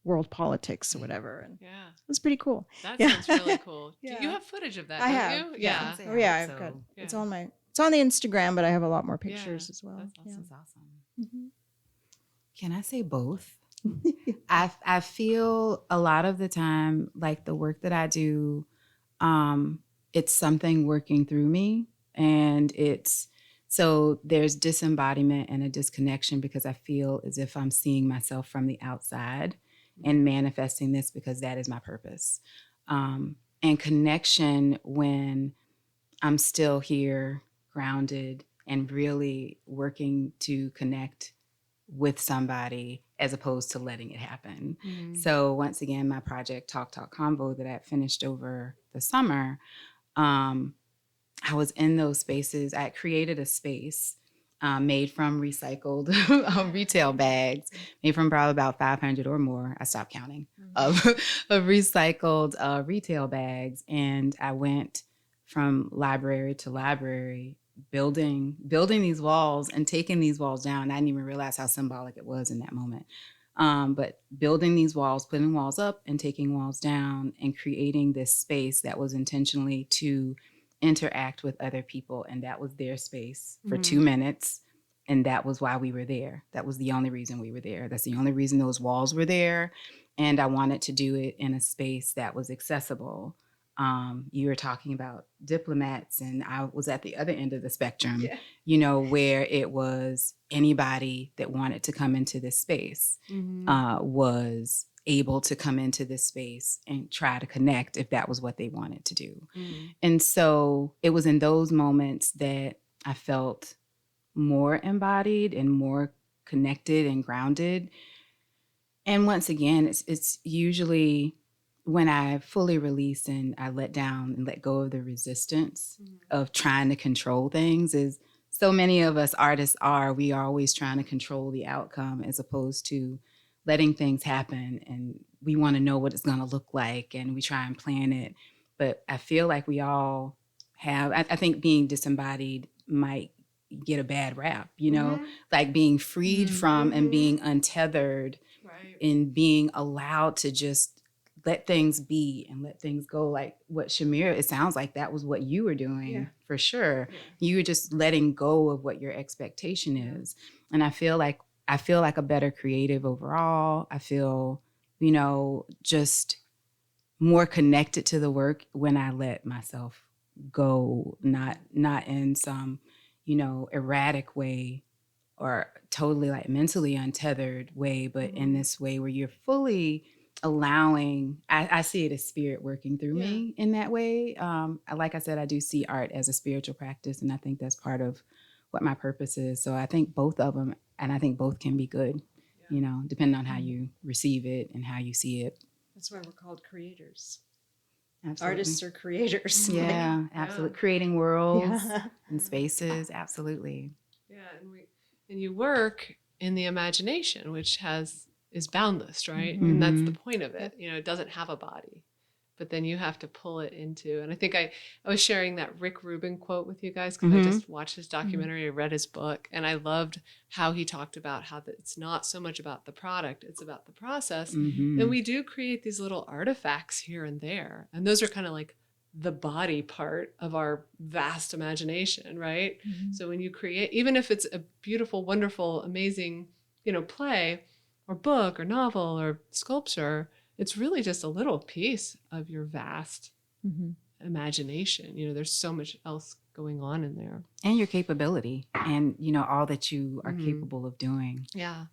[SPEAKER 3] world politics or whatever. And it was pretty cool.
[SPEAKER 2] That sounds really cool. Do you have footage of that?
[SPEAKER 3] I have.
[SPEAKER 2] You?
[SPEAKER 3] Yeah. Oh yeah, I've got. It's on the Instagram, but I have a lot more pictures as well.
[SPEAKER 1] That's awesome. Mm-hmm. Can I say both? I feel a lot of the time like the work that I do, it's something working through me, and so there's disembodiment and a disconnection because I feel as if I'm seeing myself from the outside and manifesting this because that is my purpose. And connection when I'm still here, grounded, and really working to connect with somebody as opposed to letting it happen. Mm-hmm. So once again, my project Talk Convo that I finished over the summer, I was in those spaces. I created a space made from recycled retail bags, made from probably about 500 or more. I stopped counting of recycled retail bags. And I went from library to library, building these walls and taking these walls down. I didn't even realize how symbolic it was in that moment. But building these walls, putting walls up and taking walls down and creating this space that was intentionally to interact with other people. And that was their space for 2 minutes. And that was why we were there. That was the only reason we were there. That's the only reason those walls were there. And I wanted to do it in a space that was accessible. You were talking about diplomats, and I was at the other end of the spectrum, where it was anybody that wanted to come into this space was able to come into this space and try to connect if that was what they wanted to do. And so it was in those moments that I felt more embodied and more connected and grounded. And once again, it's usually when I fully release and I let down and let go of the resistance of trying to control things, is so many of us artists we are always trying to control the outcome as opposed to letting things happen. And we want to know what it's going to look like and we try and plan it. But I feel like we all have, I think being disembodied might get a bad rap, you know, like being freed from and being untethered and being allowed to just let things be and let things go. Like what Shamira, it sounds like that was what you were doing for sure. You were just letting go of what your expectation is. And I feel like a better creative overall. I feel, you know, just more connected to the work when I let myself go, not in some, you know, erratic way or totally like mentally untethered way, but in this way where you're fully allowing, I see it as spirit working through me in that way. Like I said, I do see art as a spiritual practice, and I think that's part of what my purpose is. So I think both of them, and I think both can be good, you know, depending on how you receive it and how you see it.
[SPEAKER 3] That's why we're called creators.
[SPEAKER 1] Absolutely.
[SPEAKER 3] Artists are creators.
[SPEAKER 1] Yeah, absolutely. Creating worlds and spaces. Absolutely.
[SPEAKER 2] Yeah, and you work in the imagination, which is boundless, right? And that's the point of it. You know, it doesn't have a body, but then you have to pull it into. And I think I was sharing that Rick Rubin quote with you guys because I just watched his documentary, I read his book, and I loved how he talked about how it's not so much about the product, it's about the process. And we do create these little artifacts here and there. And those are kind of like the body part of our vast imagination, right? So when you create, even if it's a beautiful, wonderful, amazing, you know, play or book or novel or sculpture, it's really just a little piece of your vast imagination. You know, there's so much else going on in there.
[SPEAKER 1] And your capability and, you know, all that you are capable of doing.
[SPEAKER 2] Yeah.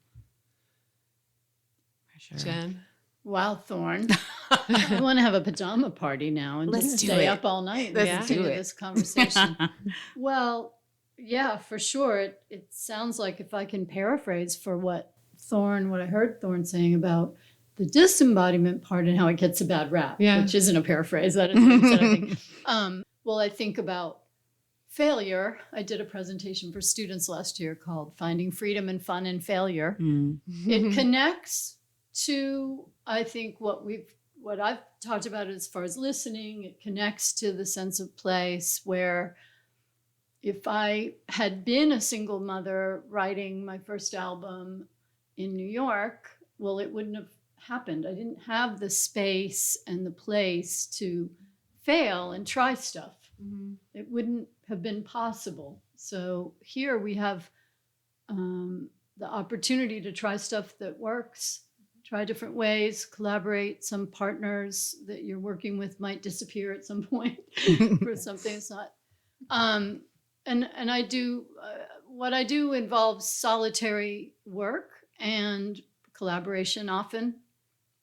[SPEAKER 1] For sure.
[SPEAKER 2] Jen?
[SPEAKER 4] Wow, Thorn. I want to have a pajama party now and
[SPEAKER 1] Let's
[SPEAKER 4] just
[SPEAKER 1] do
[SPEAKER 4] stay
[SPEAKER 1] it.
[SPEAKER 4] up all night and
[SPEAKER 1] Let's do
[SPEAKER 4] continue
[SPEAKER 1] it.
[SPEAKER 4] this conversation. Well, yeah, for sure. It sounds like, if I can paraphrase for what I heard Thorn saying about the disembodiment part and how it gets a bad rap, which isn't a paraphrase. That is what he said, I think. Well, I think about failure. I did a presentation for students last year called Finding Freedom and Fun in Failure. It connects to, I think, what I've talked about as far as listening. It connects to the sense of place where if I had been a single mother writing my first album in New York, well, it wouldn't have happened. I didn't have the space and the place to fail and try stuff. It wouldn't have been possible. So here we have the opportunity to try stuff that works, try different ways, collaborate. Some partners that you're working with might disappear at some point for something that's not. And I do, what I do involves solitary work and collaboration often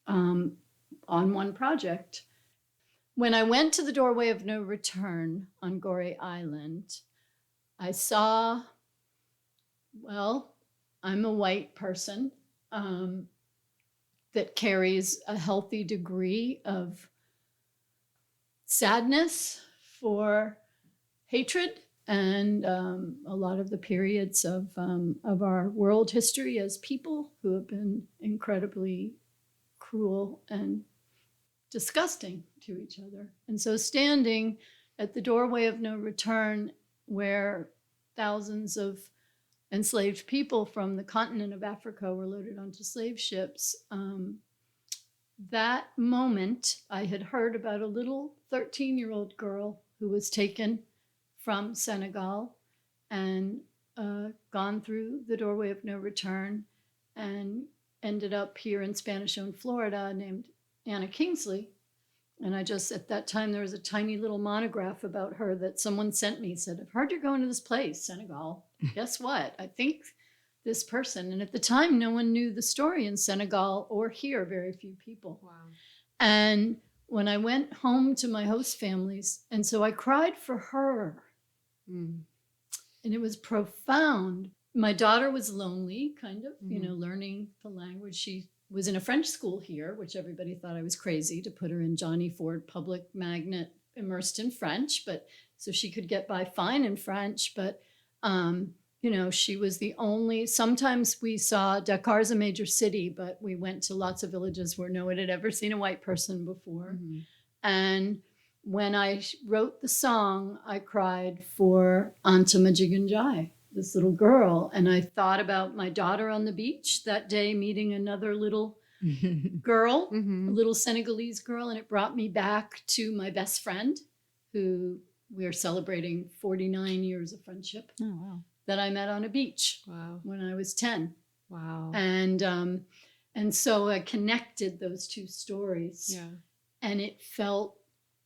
[SPEAKER 4] on one project. When I went to the Doorway of No Return on Goree Island, I saw, well, I'm a white person that carries a healthy degree of sadness for hatred and a lot of the periods of our world history as people who have been incredibly cruel and disgusting to each other. And so standing at the Doorway of No Return, where thousands of enslaved people from the continent of Africa were loaded onto slave ships, that moment I had heard about a little 13-year-old girl who was taken from Senegal and gone through the Doorway of No Return and ended up here in Spanish-owned Florida, named Anna Kingsley. And I just, at that time, there was a tiny little monograph about her that someone sent me, said, I've heard you're going to this place, Senegal. Guess what? I think this person. And at the time, no one knew the story in Senegal or here, very few people.
[SPEAKER 2] Wow.
[SPEAKER 4] And when I went home to my host families, and so I cried for her. And it was profound. My daughter was lonely, kind of, you know, learning the language. She was in a French school here, which everybody thought I was crazy to put her in Johnny Ford Public Magnet immersed in French, but so she could get by fine in French. But, you know, she was the only, sometimes we saw Dakar's a major city, but we went to lots of villages where no one had ever seen a white person before. And when I wrote the song, I cried for Anta Majiganjai, this little girl. And I thought about my daughter on the beach that day, meeting another little girl, a little Senegalese girl. And it brought me back to my best friend, who we are celebrating 49 years of friendship.
[SPEAKER 1] Oh, wow.
[SPEAKER 4] That I met on a beach.
[SPEAKER 2] Wow.
[SPEAKER 4] When I was 10.
[SPEAKER 2] Wow.
[SPEAKER 4] And so I connected those two stories.
[SPEAKER 2] Yeah.
[SPEAKER 4] And it felt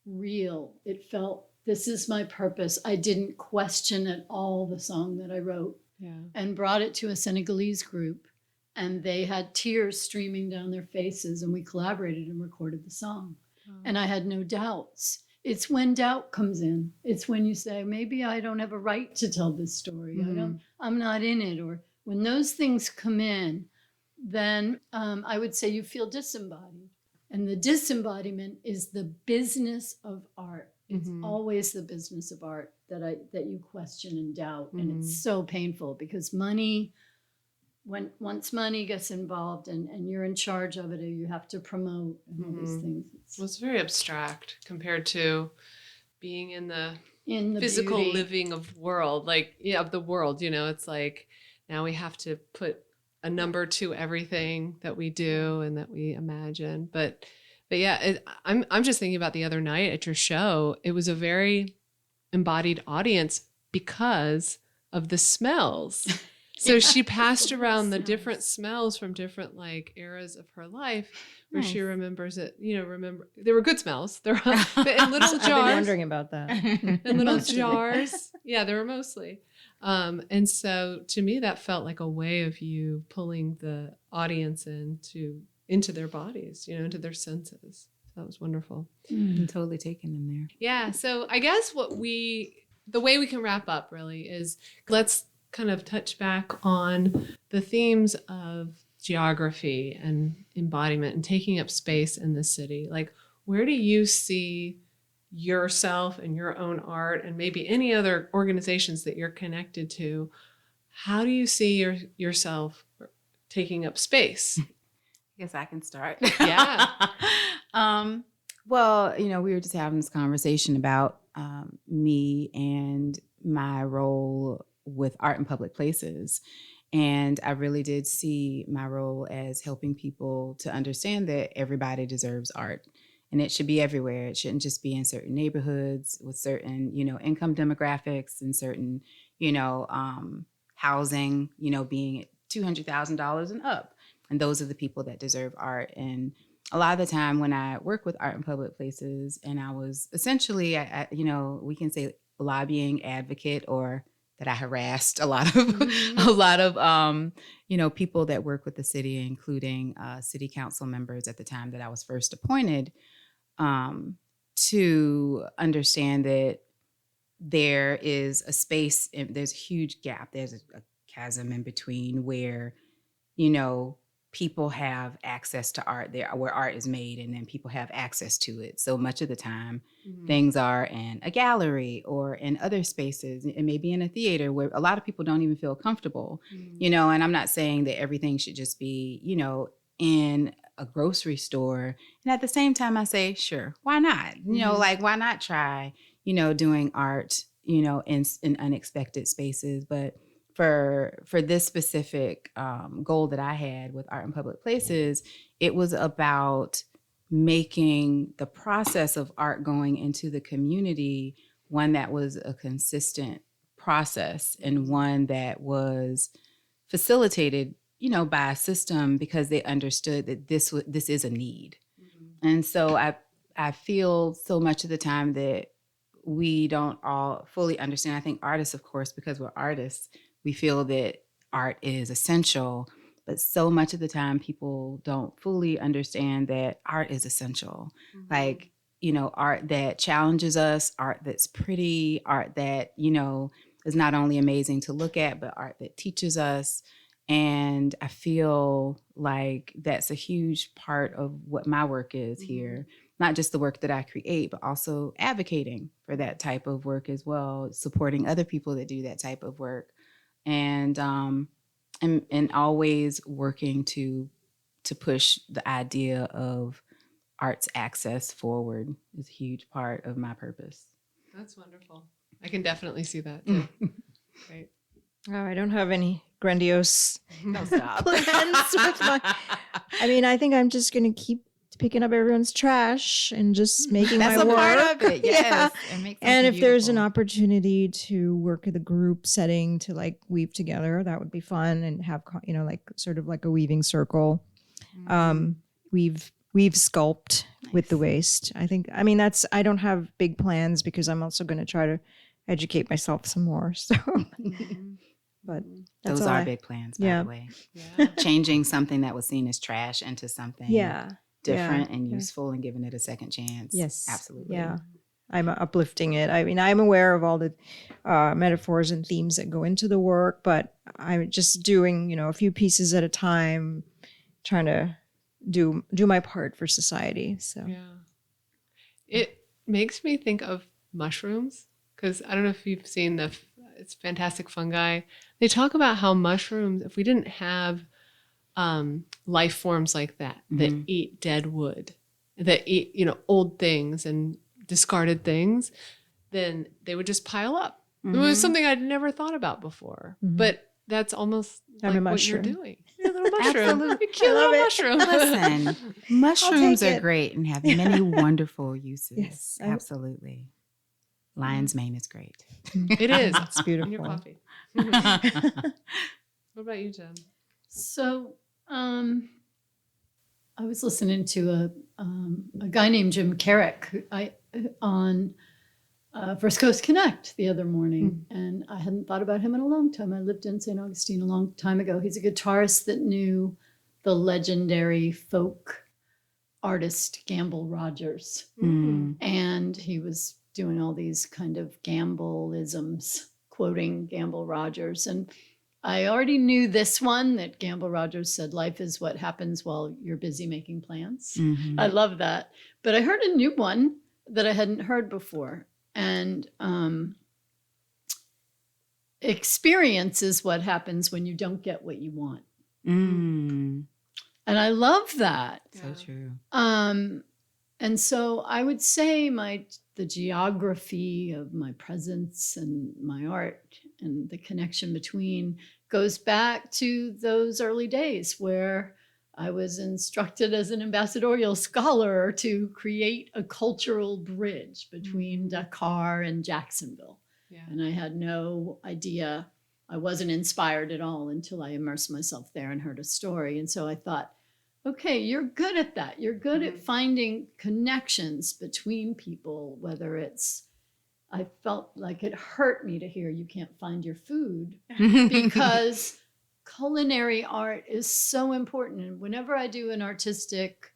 [SPEAKER 4] real. It felt, this is my purpose. I didn't question at all the song that I wrote.
[SPEAKER 2] Yeah.
[SPEAKER 4] And brought it to a Senegalese group. And they had tears streaming down their faces. And we collaborated and recorded the song.
[SPEAKER 2] Wow.
[SPEAKER 4] And I had no doubts. It's when doubt comes in. It's when you say, maybe I don't have a right to tell this story. I'm not in it. Or when those things come in, then I would say you feel disembodied. And the disembodiment is the business of art. It's always the business of art that you question and doubt. And it's so painful because once money gets involved and you're in charge of it, or you have to promote and all these things.
[SPEAKER 2] It's very abstract compared to being in the physical
[SPEAKER 4] beauty.
[SPEAKER 2] living of the world. It's like now we have to put a number to everything that we do and that we imagine. But yeah, I'm just thinking about the other night at your show. It was a very embodied audience because of the smells. So she passed around the different smells from different eras of her life, where she remembers it. There were good smells. There were in little jars.
[SPEAKER 3] I've been wondering about that.
[SPEAKER 2] In little jars. Yeah, they were mostly. And so to me, that felt like a way of you pulling the audience into their bodies, into their senses. So that was wonderful.
[SPEAKER 1] I'm totally taking them there.
[SPEAKER 2] Yeah. So I guess the way we can wrap up really is let's kind of touch back on the themes of geography and embodiment and taking up space in the city. Like, where do you see yourself and your own art and maybe any other organizations that you're connected to? How do you see yourself taking up space?
[SPEAKER 1] I guess I can start.
[SPEAKER 2] Yeah.
[SPEAKER 1] Well, we were just having this conversation about me and my role with art in public places. And I really did see my role as helping people to understand that everybody deserves art. And it should be everywhere. It shouldn't just be in certain neighborhoods with certain, income demographics and certain, housing, being at $200,000 and up. And those are the people that deserve art. And a lot of the time when I work with art in public places, and I was essentially, we can say lobbying advocate, or that I harassed a lot of people that work with the city, including city council members at the time that I was first appointed, to understand that there is a space, there's a huge gap, there's a chasm in between where, people have access to art there, where art is made, and then people have access to it. So much of the time, things are in a gallery or in other spaces, and maybe in a theater where a lot of people don't even feel comfortable, and I'm not saying that everything should just be, in a grocery store. And at the same time, I say, sure, why not? Why not try, doing art, in unexpected spaces. But for this specific goal that I had with art in public places, it was about making the process of art going into the community one that was a consistent process and one that was facilitated, by a system, because they understood that this is a need. And so I feel so much of the time that we don't all fully understand. I think artists, of course, because we're artists, we feel that art is essential, but so much of the time people don't fully understand that art is essential. Like, art that challenges us, art that's pretty, art that, is not only amazing to look at, but art that teaches us. And I feel like that's a huge part of what my work is here. Not just the work that I create, but also advocating for that type of work as well, supporting other people that do that type of work. And always working to push the idea of arts access forward is a huge part of my purpose.
[SPEAKER 2] That's wonderful. I can definitely see that too. Right.
[SPEAKER 3] Oh, I don't have any grandiose
[SPEAKER 1] Don't stop.
[SPEAKER 3] plans with my. I mean, I think I'm just gonna keep picking up everyone's trash and just making
[SPEAKER 1] That's
[SPEAKER 3] my
[SPEAKER 1] a
[SPEAKER 3] work.
[SPEAKER 1] part of it. Yes.
[SPEAKER 3] Yeah.
[SPEAKER 1] And, make
[SPEAKER 3] And if
[SPEAKER 1] something
[SPEAKER 3] there's an
[SPEAKER 1] beautiful.
[SPEAKER 3] opportunity to work at a group setting to like weave together, that would be fun and have like sort of like a weaving circle. Weave sculpt with the waist. I mean I don't have big plans because I'm also going to try to educate myself some more. So, but that's
[SPEAKER 1] Those
[SPEAKER 3] all
[SPEAKER 1] are big plans, by
[SPEAKER 3] Yeah.
[SPEAKER 1] the way.
[SPEAKER 2] Yeah.
[SPEAKER 1] Changing something that was seen as trash into something different and
[SPEAKER 3] yeah.
[SPEAKER 1] useful and giving it a second chance.
[SPEAKER 3] Yes.
[SPEAKER 1] Absolutely.
[SPEAKER 3] Yeah. I'm uplifting it. I mean, I'm aware of all the metaphors and themes that go into the work, but I'm just doing, a few pieces at a time, trying to do my part for society. So
[SPEAKER 2] Yeah. It makes me think of mushrooms because I don't know if you've seen it's Fantastic Fungi. They talk about how mushrooms, if we didn't have life forms like that eat dead wood, that eat, old things and discarded things, then they would just pile up. It was something I'd never thought about before, but that's almost
[SPEAKER 3] I'm
[SPEAKER 2] like
[SPEAKER 3] a
[SPEAKER 2] what you're
[SPEAKER 3] mushroom.
[SPEAKER 2] doing. You're a little mushroom.
[SPEAKER 1] Absolutely.
[SPEAKER 2] You're a cute
[SPEAKER 3] I love
[SPEAKER 2] little
[SPEAKER 3] it.
[SPEAKER 2] mushroom.
[SPEAKER 1] Listen, mushrooms
[SPEAKER 3] take
[SPEAKER 1] are
[SPEAKER 3] it.
[SPEAKER 1] great and have many wonderful uses.
[SPEAKER 3] Yes,
[SPEAKER 1] Absolutely. Lion's mane is great.
[SPEAKER 2] It is.
[SPEAKER 3] It's
[SPEAKER 2] In your
[SPEAKER 3] beautiful.
[SPEAKER 2] coffee. What about you, Jen?
[SPEAKER 4] So I was listening to a guy named Jim Carrick on First Coast Connect the other morning, and I hadn't thought about him in a long time. I lived in St. Augustine a long time ago. He's a guitarist that knew the legendary folk artist Gamble Rogers, and he was doing all these kind of Gamble-isms, quoting Gamble Rogers. And I already knew this one, that Gamble Rogers said, life is what happens while you're busy making plans. I love that. But I heard a new one that I hadn't heard before. And experience is what happens when you don't get what you want. And I love that.
[SPEAKER 1] So true.
[SPEAKER 4] And so I would say the geography of my presence and my art and the connection between goes back to those early days where I was instructed as an ambassadorial scholar to create a cultural bridge between Dakar and Jacksonville.
[SPEAKER 2] Yeah.
[SPEAKER 4] And I had no idea. I wasn't inspired at all until I immersed myself there and heard a story. And so I thought, okay, you're good at that. You're good at finding connections between people, whether it's, I felt like it hurt me to hear you can't find your food because culinary art is so important. And whenever I do an artistic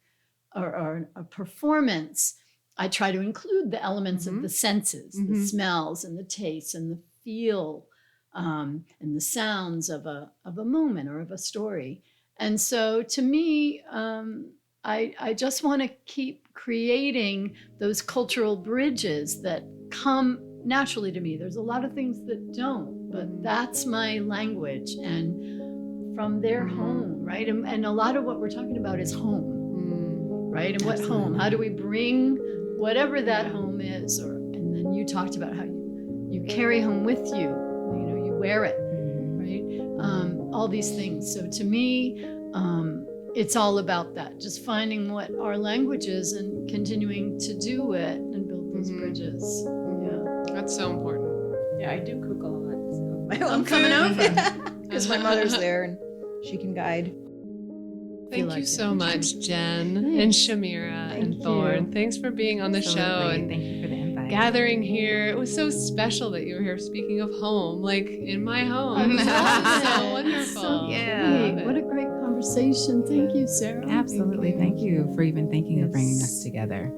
[SPEAKER 4] or a performance, I try to include the elements of the senses, the smells and the tastes and the feel and the sounds of a moment or of a story. And so to me, I just want to keep creating those cultural bridges that come naturally to me. There's a lot of things that don't, but that's my language. And from their home, right? And a lot of what we're talking about is home, right? And what home? How do we bring whatever that home is? And then you talked about how you carry home with you. You wear it, right? All these things. So to me, it's all about that. Just finding what our language is and continuing to do it and build those bridges. Yeah.
[SPEAKER 2] That's so important.
[SPEAKER 3] Yeah, I do cook a lot. So
[SPEAKER 4] I'm coming over.
[SPEAKER 3] because my mother's there and she can guide.
[SPEAKER 2] Thank
[SPEAKER 4] like
[SPEAKER 2] you
[SPEAKER 4] it.
[SPEAKER 2] so much, Jen and
[SPEAKER 4] Thanks.
[SPEAKER 2] Shamira
[SPEAKER 4] Thank
[SPEAKER 2] and
[SPEAKER 4] you.
[SPEAKER 2] Thorn. Thanks for being on the show
[SPEAKER 1] Absolutely.
[SPEAKER 2] and
[SPEAKER 1] Thank you for the invite.
[SPEAKER 2] gathering here. It was so special that you were here. Speaking of home, like in my home.
[SPEAKER 4] I love
[SPEAKER 2] So
[SPEAKER 4] it.
[SPEAKER 2] wonderful.
[SPEAKER 4] So
[SPEAKER 1] Yeah.
[SPEAKER 4] great. What a great conversation. Thank you, Sarah.
[SPEAKER 1] Absolutely. Thank you for even thinking of bringing us together.